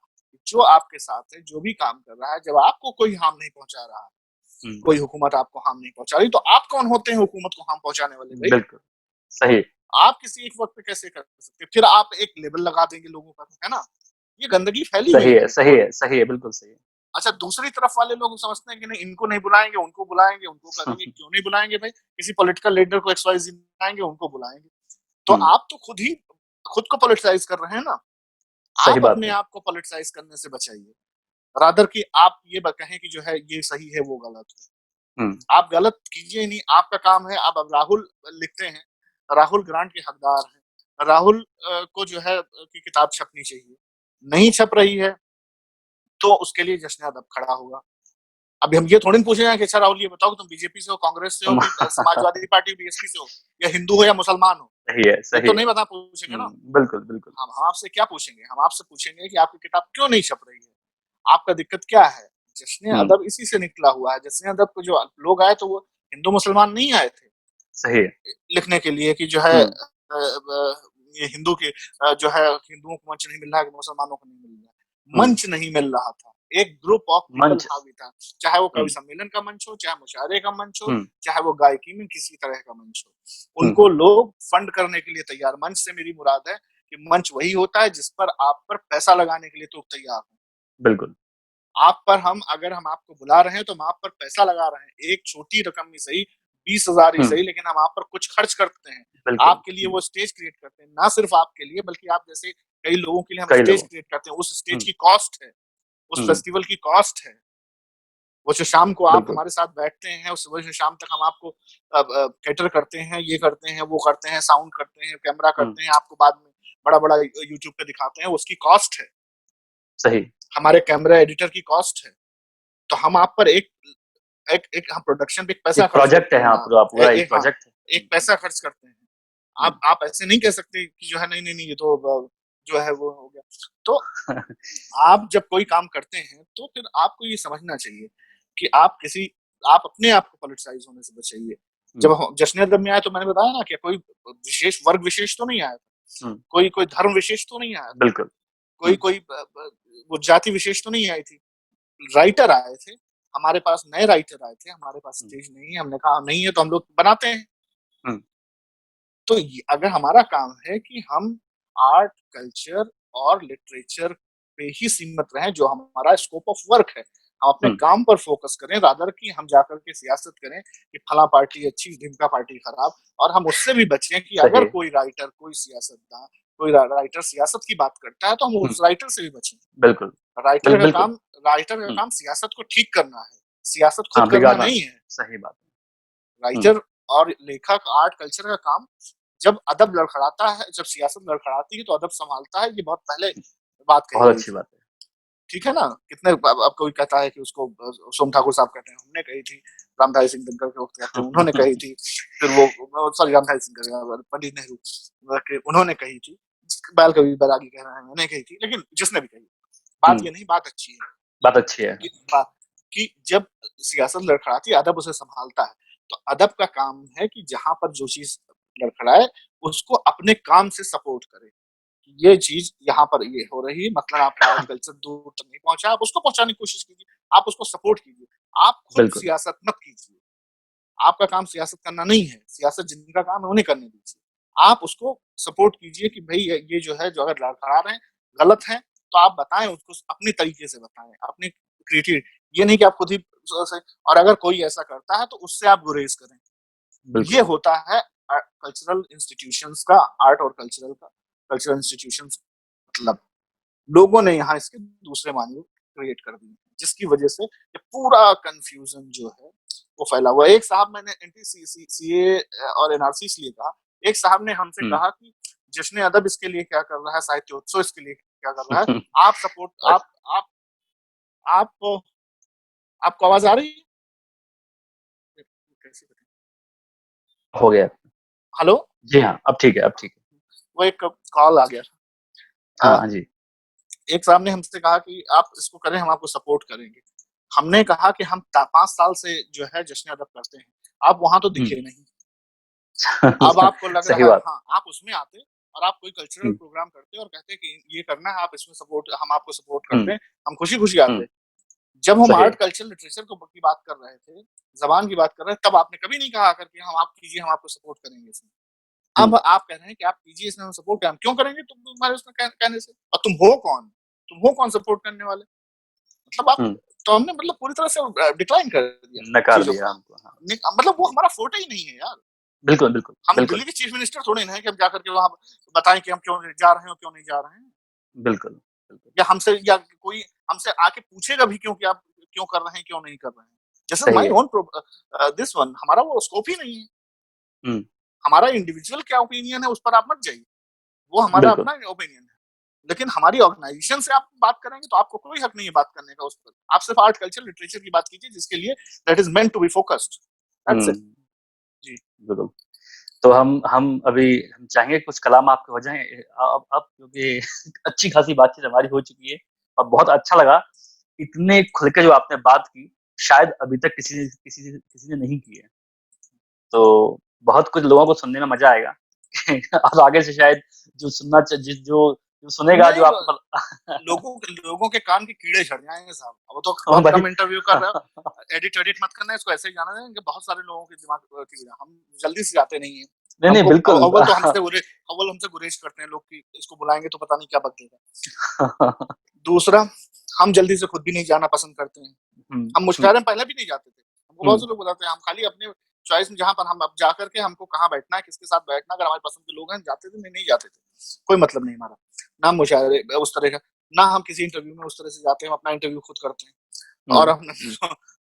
जो आपके साथ है, जो भी काम कर रहा है, जब आपको कोई हार्म नहीं पहुंचा रहा है, हुँ, कोई हुकूमत आपको हार्म नहीं पहुंचा रही, तो आप कौन होते हैं हुकूमत को हार्म पहुंचाने वाले भाई? बिल्कुल, सही, आप किसी एक वक्त पे कैसे कर सकते, फिर आप एक लेबल लगा देंगे लोगों पर, है ना? ये गंदगी फैली हुई सही है, है। सही है, सही है, बिल्कुल सही है। अच्छा, दूसरी तरफ वाले लोग समझते हैं कि नहीं, इनको नहीं बुलाएंगे, उनको बुलाएंगे, उनको करेंगे। क्यों नहीं बुलाएंगे भाई? किसी पॉलिटिकल लीडर को एक्सवाईजेड बुलाएंगे, उनको बुलाएंगे। तो हुँ, आप तो खुद को पॉलिटिसाइज कर रहे हैं ना। सही आप बात अपने है। आप को पॉलिटिसाइज करने से बचाइए, रादर कि आप ये कहें कि जो है ये सही है वो गलत है। हुँ, आप गलत कीजिए नहीं, आपका काम है। आप अब राहुल लिखते हैं, राहुल ग्रांट के हकदार हैं, राहुल को जो है की किताब छपनी चाहिए, नहीं छप रही है तो उसके लिए जश्न अदब खड़ा होगा। अभी हम ये थोड़ी ना पूछे कि अच्छा राहुल ये बताओ कि तुम बीजेपी से हो, कांग्रेस से हो, तुम कि समाजवादी पार्टी बीएसपी से हो, या हिंदू हो या मुसलमान हो। सही है, ये सही तो है। नहीं बता पूछेंगे हुँ, ना। बिल्कुल, बिल्कुल। हम आपसे क्या पूछेंगे? हम आपसे पूछेंगे कि आपकी किताब क्यों नहीं छप रही है, आपका दिक्कत क्या है। जश्न हुँ, अदब इसी से निकला हुआ है। जश्न अदब को जो लोग आए तो वो हिंदू मुसलमान नहीं आए थे सही है। लिखने के लिए कि जो है हुँ, ये हिंदू के जो है हिंदुओं को मंच नहीं मिल रहा है कि मुसलमानों को नहीं मिल रहा है। हुँ, मंच नहीं मिल रहा था, एक ग्रुप ऑफ पीपल मंच हावी था। चाहे वो हुँ, कवि सम्मेलन का मंच हो, चाहे मुशायरे का मंच हो, हुँ, चाहे वो गायकी में किसी तरह का मंच हो, हुँ, उनको लोग फंड करने के लिए तैयार। मंच से मेरी मुराद है कि मंच वही होता है जिस पर आप पर पैसा लगाने के लिए तो तैयार हो। बिल्कुल, आप पर हम अगर हम आपको बुला रहे हैं तो हम आप पर पैसा लगा रहे हैं, एक छोटी रकम ही सही, 20,000 ही हुँ, सही, लेकिन हम आप पर कुछ खर्च करते हैं। बिल्कुल, आपके लिए हुँ, वो स्टेज क्रिएट करते हैं, ना सिर्फ आपके लिए बल्कि आप जैसे कई लोगों के लिए हम कई स्टेज लोगों क्रिएट करते हैं। उस हुँ, स्टेज की कॉस्ट है, उस हुँ, फेस्टिवल की कॉस्ट है। वो जो शाम को आप बिल्कुल, हमारे साथ बैठते हैं, उस सुबह से शाम तक हम आपको कैटर करते हैं, ये करते हैं, वो करते हैं, साउंड करते हैं, कैमरा हुँ, करते हैं, आपको बाद में बड़ा-बड़ा यूट्यूब पे दिखाते हैं, उसकी कॉस्ट है। सही। हमारे कैमरा एडिटर की कॉस्ट है। तो हम आप पर एक एक एक हम प्रोडक्शन पे एक पैसा एक खर्च प्रोजेक्ट करते है, हैं हाँ, ना। पूरा पूरा एक एक हाँ, प्रोजेक्ट है। एक पैसा खर्च करते हैं। हुँ, आप ऐसे नहीं कह सकते कि जो है नहीं, नहीं, नहीं ये तो जो है वो हो गया। तो हुँ, आप जब कोई काम करते हैं तो फिर आपको ये समझना चाहिए कि आप अपने आप को पॉलिटिसाइज़ होने से बचाइए। जब हम जश्न-ए-दब में आए तो मैंने बताया ना कि कोई विशेष वर्ग विशेष तो नहीं आया था। हुँ, कोई कोई धर्म विशेष तो नहीं आया था। बिल्कुल, कोई हुँ, कोई वो जाति विशेष तो नहीं आई थी। राइटर आए थे, हमारे पास नए राइटर आए थे, हमारे पास हुँ, स्टेज नहीं है, हमने कहा नहीं है तो हम लोग बनाते हैं। हुँ, तो अगर हमारा काम है कि हम आर्ट, कल्चर और लिटरेचर पे ही सीमित रहें, जो हमारा स्कोप ऑफ वर्क है, हम अपने हुँ, काम पर फोकस करें, रादर कि हम जाकर के सियासत करें कि फला पार्टी अच्छी, ढिमका पार्टी खराब। और हम उससे भी बचें कि सही अगर है। कोई राइटर, कोई सियासतदान, कोई राइटर सियासत की बात करता है तो हम हुँ, उस राइटर से भी बचें। बिल्कुल, राइटर का बिल्कुल, काम राइटर का हुँ, काम सियासत को ठीक करना है, सियासत खुद हाँ, करना बिगाड़ना नहीं है। सही बात है। हुँ, राइटर और लेखक आर्ट कल्चर का काम, जब अदब लड़खड़ाता है, जब सियासत लड़खड़ाती है तो अदब संभालता है। ये बहुत पहले बात कही बहुत गई अच्छी थी। बात है। ठीक है ना? कितने अब कोई कहता है कि उसको सोम ठाकुर साहब कहते हैं, हमने कही थी। रामधारी सिंह दिनकर के वक़्त कहते हैं, उन्होंने कही थी। फिर वो सॉरी रामधारी सिंह पंडित नेहरू के उन्होंने कही थी। बाल कवि बैरागी कह रहे हैं, मैंने कही थी, लेकिन जिसने भी कही, बात हुँ, ये नहीं, बात अच्छी है। बात अच्छी है। कि बा कि जब सियासत लड़खड़ाती है, अदब उसे संभालता है। तो अदब का काम है कि जहां पर जो चीज लड़खड़ाए उसको अपने काम से सपोर्ट करे। ये चीज यहाँ पर ये हो रही है, मतलब आपका आर्ट कल्चर दूर तक नहीं पहुंचा, आप उसको पहुंचाने की कोशिश कीजिए, आप उसको सपोर्ट कीजिए, आप खुद बिल्कुल। सियासत मत कीजिए। आपका काम सियासत करना नहीं है, सियासत जिनका काम है उन्हें करने दीजिए। आप उसको सपोर्ट कीजिए कि भाई ये जो है, जो अगर लड़खड़ा रहे हैं, गलत है, तो आप बताएं उसको, अपनी तरीके से बताएं, अपनी क्रिएटिव। ये नहीं कि आप खुद ही और अगर कोई ऐसा करता है तो उससे आप गुरेज करें। ये बिल्कुल। होता है कल्चरल इंस्टीट्यूशंस का, आर्ट और कल्चरल इंस्टीट्यूशंस मतलब लोगों ने यहाँ इसके दूसरे मानी क्रिएट कर दिए, जिसकी वजह से ये पूरा कंफ्यूजन जो है वो फैला हुआ है। एक साहब, मैंने एंटी सीए और एनआरसी इसलिए कहा, एक साहब ने हमसे हम्म। कहा कि जश्न अदब इसके लिए क्या कर रहा है, साहित्योत्सव इसके लिए क्या कर रहा है, आप सपोर्ट, आप आपको आवाज आ रही है? हो गया। हेलो, जी हाँ, अब ठीक है, अब ठीक है। वो एक कॉल आ गया। हाँ अ, हाँ जी। एक साहब ने हमसे कहा कि आप इसको करें, हम आपको सपोर्ट करेंगे। हमने कहा कि हम 5 साल से जो है जश्न अदब करते हैं, आप वहां तो दिखे नहीं। अब आपको लग सही रहा है, बात। हाँ, आप उसमें आते और आप कोई कल्चरल हम्म। प्रोग्राम करते और कहते कि ये करना है, आप इसमें सपोर्ट, हम आपको सपोर्ट करते हम्म। हैं, हम खुशी खुशी हम्म। आते। जब हम सही आर्ट है। कल्चर लिटरेचर की बात कर रहे थे, जबान की बात कर रहे थे, तब आपने कभी नहीं कहा आकर के हम आप कीजिए, हम आपको सपोर्ट करेंगे इसमें। अब हम्म। आप कह रहे हैं कि आप कीजिए इसमें, हम सपोर्ट करें, हम क्यों करेंगे तुम्हारे उसमें कहने से, और तुम हो कौन, सपोर्ट करने वाले, मतलब आप। हम्म। तो हमने मतलब पूरी तरह से डिक्लाइन कर दिया नकार चीजों दिया को। हमको, हाँ। मतलब वो हमारा फोटे ही नहीं है यार। बिल्कुल बिल्कुल हम बिल्कुल। दिल्ली के चीफ मिनिस्टर थोड़े ना है कि हम जाकर के वहां बताएं कि हम क्यों जा रहे हैं और क्यों नहीं जा रहे हैं। बिल्कुल बिल्कुल। या हमसे, या कोई हमसे आके पूछेगा भी क्यों कि आप क्यों कर रहे हैं, क्यों नहीं कर रहे हैं। दिस इज सही माई है। ओन, दिस वन, हमारा वो स्कोप ही नहीं है। हम्म। हमारा इंडिविजुअल क्या ओपिनियन है उस पर आप मत जाइए, वो हमारा बिल्कुल। अपना ओपिनियन है। लेकिन हमारी ऑर्गेनाइजेशन से आप बात करेंगे तो आपको कोई हक नहीं है बात करने का उस पर। आप सिर्फ आर्ट कल्चर लिटरेचर की बात कीजिए, जिसके लिए that is meant to be focused, that's it. Hmm. जी। बिल्कुल। तो हम अभी हम चाहेंगे कुछ कलाम आपके हो जाएं अब क्योंकि अच्छी खासी बातचीत हमारी हो चुकी है और बहुत अच्छा लगा। इतने खुल के जो आपने बात की, शायद अभी तक किसी ने नहीं की है। तो बहुत कुछ लोगों को सुनने में मजा आएगा। और आगे से शायद जो सुनना जो सुनेगा, जो नहीं, आपको लोगों के कान के कीड़े झड़ जाएंगे साहब। अब वो तो हाँ बहुत भाई। कम इंटरव्यू कर रहे हो, एडिट मत करना, इसको ऐसे ही जाना है कि बहुत सारे लोगों के दिमाग की कीड़ा, हम जल्दी से जाते नहीं है। नहीं नहीं, हमको बिल्कुल। अव्वल हमसे गुरेज करते हैं लोग कि इसको बुलाएंगे तो पता नहीं क्या बदलेगा। दूसरा, हम जल्दी से खुद भी नहीं जाना पसंद करते हैं। हम्म। हम मुशायरे में पहले भी नहीं जाते थे, हमको बहुत हम्म। से लोग बताते हैं, हम खाली अपने चॉइस में, जहां पर हम अब जाकर के हमको कहाँ बैठना है, किसके साथ बैठना, अगर हमारे पसंद के लोग हैं जाते थे, नहीं जाते थे, कोई मतलब नहीं हमारा। ना मुशायरे उस तरह का, ना हम किसी इंटरव्यू में उस तरह से जाते हैं, हम अपना इंटरव्यू खुद करते हैं। और हम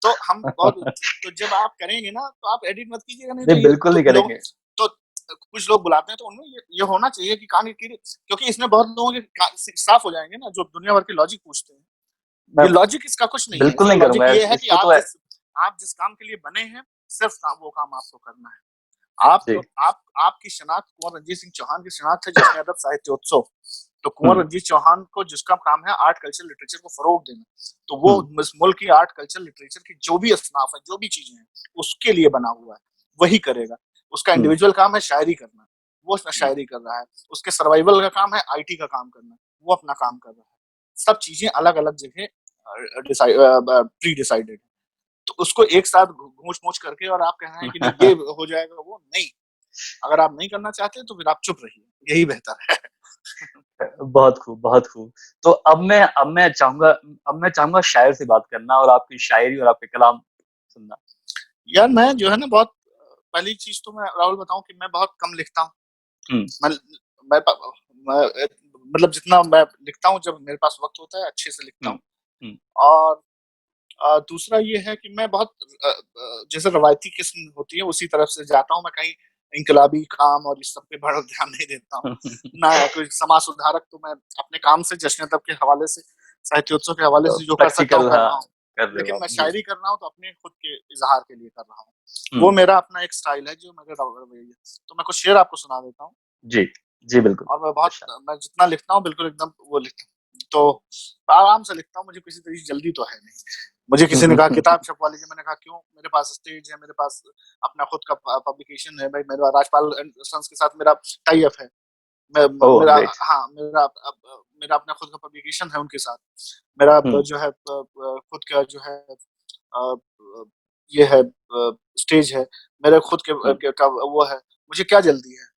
तो हम बहुत, तो जब आप करेंगे ना तो आप एडिट मत कीजिएगा, नहीं तो नहीं, ये बिल्कुल तो नहीं लोग, करेंगे। तो कुछ लोग बुलाते हैं तो उनमें ये होना चाहिए कि कान के कीड़े, क्योंकि इसमें बहुत लोगों के साफ हो जाएंगे ना, जो दुनिया भर की लॉजिक पूछते हैं। मैं ये लॉजिक इसका कुछ नहीं है, बिल्कुल इसका नहीं लॉजिक करूंगा ये है कि इसको तो आप जिस काम के लिए बने हैं, सिर्फ वो काम आपको करना है। आप जी। तो आपकी शनाख्त कुंवर रंजीत सिंह चौहान की शनाख्त है जश्न अदब साहित्योत्सव। तो कुंवर हम्म। रंजीत चौहान को, जिसका काम है आर्ट कल्चर लिटरेचर को फरोग देना, तो वो हम्म। इस मुल्क की आर्ट कल्चर लिटरेचर की जो भी असनाफ है, जो भी चीजें हैं, उसके लिए बना हुआ है, वही करेगा। उसका हम्म। इंडिविजुअल काम है शायरी करना, वो शायरी कर रहा है। उसके सर्वाइवल का काम है आईटी का काम करना, वो अपना काम कर रहा है। सब चीजें अलग अलग जगह प्री डिसाइडेड। तो उसको एक साथ घूच मूच करके और आप कह रहे हैं कि नहीं ये हो जाएगा, वो नहीं। अगर आप नहीं करना चाहते तो फिर आप चुप रहिए, यही बेहतर है। बहुत खूब, बहुत खूब। तो अब मैं चाहूंगा शायर से बात करना और आपकी शायरी और आपके कलाम सुनना। यार मैं जो है ना, बहुत पहली चीज तो मैं राहुल बताऊं कि मैं बहुत कम लिखता हूँ। हम्म। मैं मैं, मैं मतलब जितना मैं लिखता हूँ, जब मेरे पास वक्त होता है अच्छे से लिखता हम्म। हूँ। हम्म। और दूसरा ये है कि मैं बहुत जैसे रवायती किस्म होती है उसी तरफ से जाता हूँ। मैं कहीं इनकलाबी काम और इस सब पे बड़ा ध्यान नहीं देता हूँ, ना कोई समाज सुधारक। तो मैं अपने काम से, जश्न अदब के हवाले से, साहित्योत्सव के हवाले तो से जो कर सकता हूँ प्रैक्टिकल, कर हाँ, रहा हूँ। कर रहे हो लेकिन आप मैं जी। शायरी कर रहा हूँ तो अपने खुद के इजहार के लिए कर रहा हूँ। वो हम्म। मेरा अपना एक स्टाइल है जो मेरे रवैये है। तो मैं कुछ शेर आपको सुना देता हूँ। जी जी, बिल्कुल। और अच्छा। मैं जितना लिखता हूँ बिल्कुल एकदम वो लिखता हूँ, तो आराम से लिखता हूँ, मुझे किसी तरह की जल्दी तो है नहीं। मुझे किसी ने कहा किताब छपवा लीजिए, मैंने कहा क्यों, मेरे पास स्टेज है, मेरे पास अपना खुद का पब्लिकेशन है भाई, मेरा राजपाल एंड सन्स के साथ मेरा टाई अप है, ओह मेरा, ग्रेट। हाँ मेरा अपना खुद का पब्लिकेशन है उनके साथ, मेरा हम्म जो है खुद का जो है अ, ये है स्टेज है, मेरे खुद हम्म, का वो है, मुझे क्या जल्दी है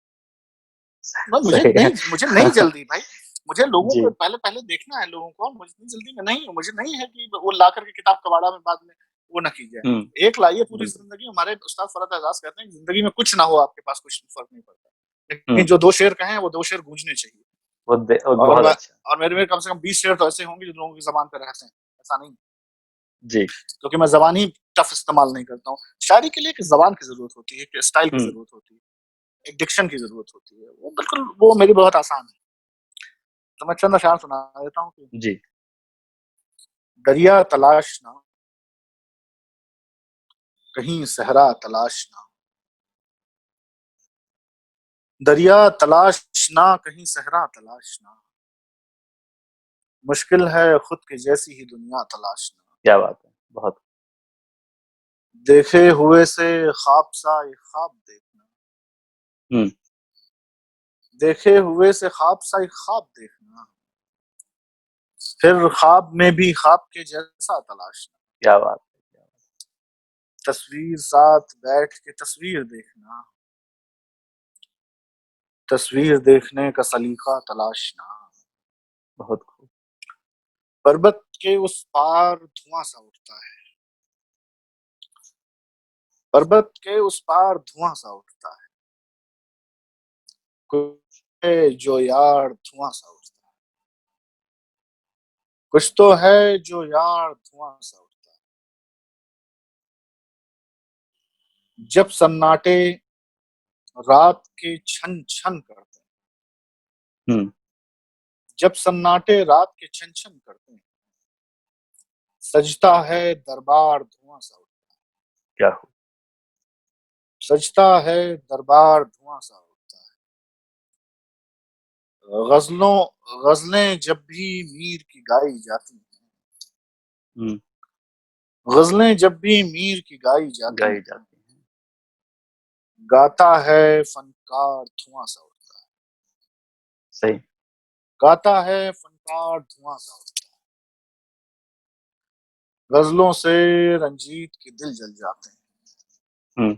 भाई, सही है। मुझे नहीं जल्दी भाई, मुझे लोगों को जी। पहले पहले देखना है लोगों को, मुझे इतनी जल्दी में नहीं, मुझे नहीं है कि वो ला करके किताब कबाड़ा में बाद में वो ना की जाए, एक लाइए पूरी बिल्कुल। जिंदगी। हमारे उस्ताद फरहत एजाज कहते हैं जिंदगी में कुछ ना हो आपके पास कुछ फर्क नहीं पड़ता, लेकिन हम्म जो 2 शेर कहें वो 2 शेर गूंजने चाहिए। वो और बहुत मैं अच्छा। और मेरे में कम से कम 20 शेर तो ऐसे होंगे जो लोगों की जबान पे रहते हैं, ऐसा नहीं, जी। क्योंकि मैं जबान ही टफ इस्तेमाल नहीं करता हूँ। शायरी के लिए एक जबान की जरूरत होती है, एक स्टाइल की हम्म जरूरत होती है, एक डिक्शन की जरूरत होती है, वो बिल्कुल वो मेरी बहुत आसान है। तो मैं चंद अशार सुना देता हूँ कि जी। दरिया तलाशना कहीं सहरा तलाशना, दरिया तलाशना कहीं सहरा तलाशना, मुश्किल है खुद के जैसी ही दुनिया तलाशना, क्या बात है, बहुत। देखे हुए से ख्वाब सा एक ख्वाब देखना, हम्म देखे हुए से ख्वाब सा एक ख्वाब देखना, फिर ख्वाब में भी ख्वाब के जैसा तलाशना, क्या बात है। तस्वीर साथ बैठ के तस्वीर देखना, तस्वीर देखने का सलीका तलाशना, बहुत खूब। पर्वत के उस पार धुआं सा उठता है, पर्वत के उस पार धुआं सा उठता है, कुछ है जो यार धुआं सा उठता है, कुछ तो है जो यार धुआं सा उठता है, जब सन्नाटे रात के छन छन करते हैं, हम्म जब सन्नाटे रात के छन छन करते हैं, सजता है दरबार धुआं सा उठता क्या हो। है, सजता है दरबार धुआं सा उठता है, गजलें जब भी मीर की गाई जाती हैं, हम्म गजलें जब भी मीर की गाई जाती गाई हैं, जाती है। गाता है फनकार धुआं सा उठता है, सही। गाता है फनकार धुआं सा उठता है, गजलों से रंजीत के दिल जल जाते हैं, हम्म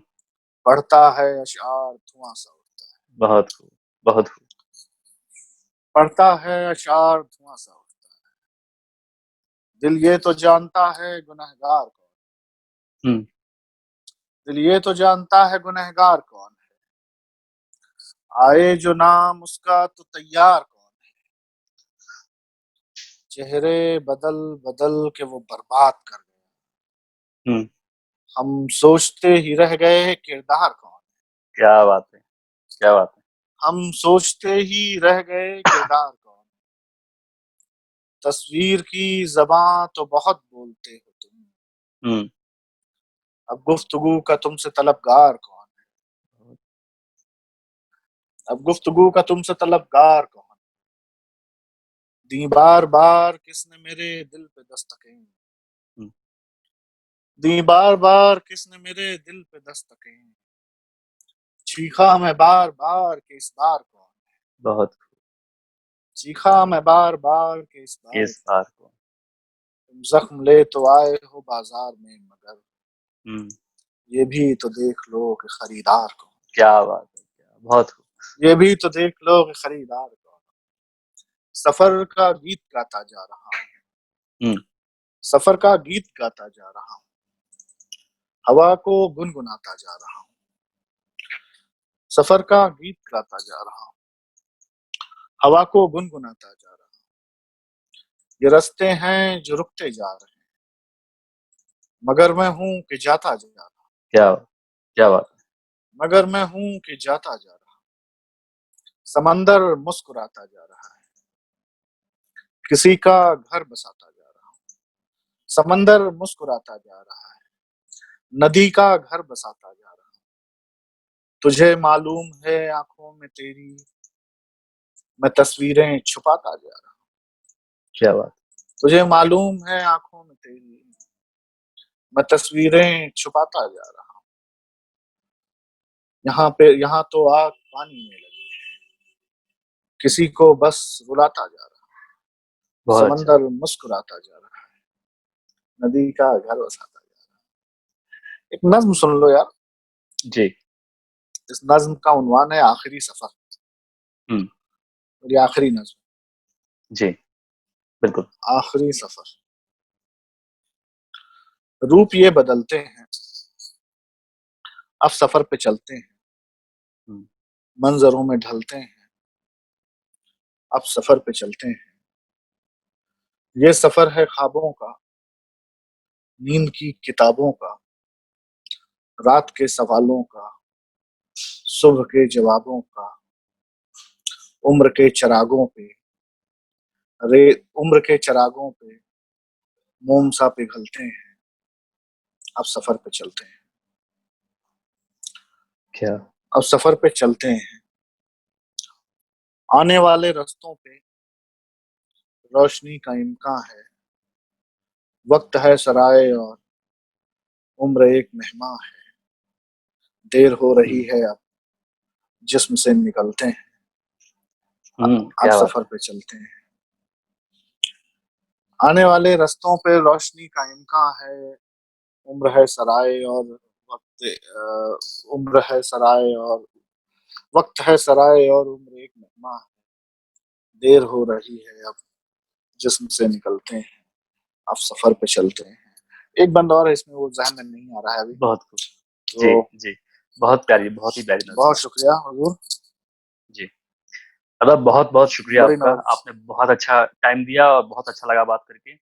पढ़ता है अशआर धुआं सा उठता है, बहुत खूब, बहुत खूब। पढ़ता है अशआर धुआं सा उठता है, दिल ये तो जानता है गुनहगार कौन, हम्म दिल ये तो जानता है गुनहगार कौन है, आए जो नाम उसका तो तैयार कौन है, चेहरे बदल बदल के वो बर्बाद कर गए, हम्म हम सोचते ही रह गए किरदार कौन है, क्या बात है, क्या बात है। हम सोचते ही रह गए किरदार कौन है, तस्वीर की ज़बां तो बहुत बोलते हो तुम, हम्म अब गुफ्तगू का तुमसे तलबगार कौन है, अब गुफ्तगू का तुमसे तलबगार कौन है, दी बार बार किसने मेरे दिल पे दस्तकें, हम्म, दी बार बार किसने मेरे दिल पे दस्तकें, चीखा मैं बार बार के इस बार कौन है, बहुत खूब। चीखा मैं बार बार के इस बार इस कौन बार है, को। तुम जख्म ले तो आए हो बाजार में, मगर हम्म ये भी तो देख लो कि खरीदार कौन क्या बात है, क्या, बहुत खूब। है, ये भी तो देख लो कि खरीदार कौन है, सफर का गीत गाता जा रहा हूँ, हम्म सफर का गीत गाता जा रहा हूँ, हवा को गुनगुनाता जा रहा हूँ, सफर का गीत गाता जा रहा हूँ, हवा को गुनगुनाता जा रहा हूँ, ये रास्ते हैं जो रुकते जा रहे हैं, मगर मैं हूं कि जाता जा रहा हूं, क्या, क्या बात है। मगर मैं हूं कि जाता जा रहा हूं, समंदर मुस्कुराता जा रहा है, किसी का घर बसाता जा रहा हूं, समंदर मुस्कुराता जा रहा है, नदी का घर बसाता जा रहा हूं, तुझे मालूम है आंखों में तेरी मैं तस्वीरें छुपाता जा रहा हूं, क्या बात। तुझे मालूम है आंखों में तेरी मैं तस्वीरें छुपाता जा रहा हूँ, यहाँ तो आग पानी में लगी है, किसी को बस रुलाता जा रहा हूँ, बहुत अच्छा। समंदर मुस्कुराता जा रहा है, नदी का घर बसाता जा रहा है। एक नज्म सुन लो यार, जी। इस नज्म का उन्वान है आखिरी सफर। हम्म। मेरी आखिरी नज्म, जी बिल्कुल। आखिरी सफर। रूप ये बदलते हैं, अब सफर पे चलते हैं, हम्म, मंजरों में ढलते हैं, अब सफर पे चलते हैं। ये सफर है ख्वाबों का, नींद की किताबों का, रात के सवालों का, सुबह के जवाबों का, उम्र के चिरागों पे, रे उम्र के चिरागों पे मोम सा पिघलते हैं, अब सफर पे चलते हैं। क्या? अब सफर पे चलते हैं, आने वाले रास्तों पे रोशनी का इम्कान है, वक्त है सराय और उम्र एक मेहमान है, देर हो रही हम्म। है अब जिस्म से निकलते हैं, अब क्या बात सफर है। पे चलते हैं। आने वाले रास्तों पे रोशनी का इम्कान है, उम्र है सराय और उम्र है सराय और वक्त है सराय और उम्र एक मेहमान है, देर हो रही है अब जिस्म से निकलते हैं, अब सफर पे चलते हैं। एक बंद और है इसमें, वो जहन में नहीं आ रहा है अभी। बहुत खूब। जी तो जी। बहुत प्यारी, बहुत ही प्यारी नज्म बहुत है। शुक्रिया हुजूर, जी। मतलब बहुत बहुत शुक्रिया बड़ी आपका, नवाज। आपने बहुत अच्छा टाइम दिया और बहुत अच्छा लगा बात करके।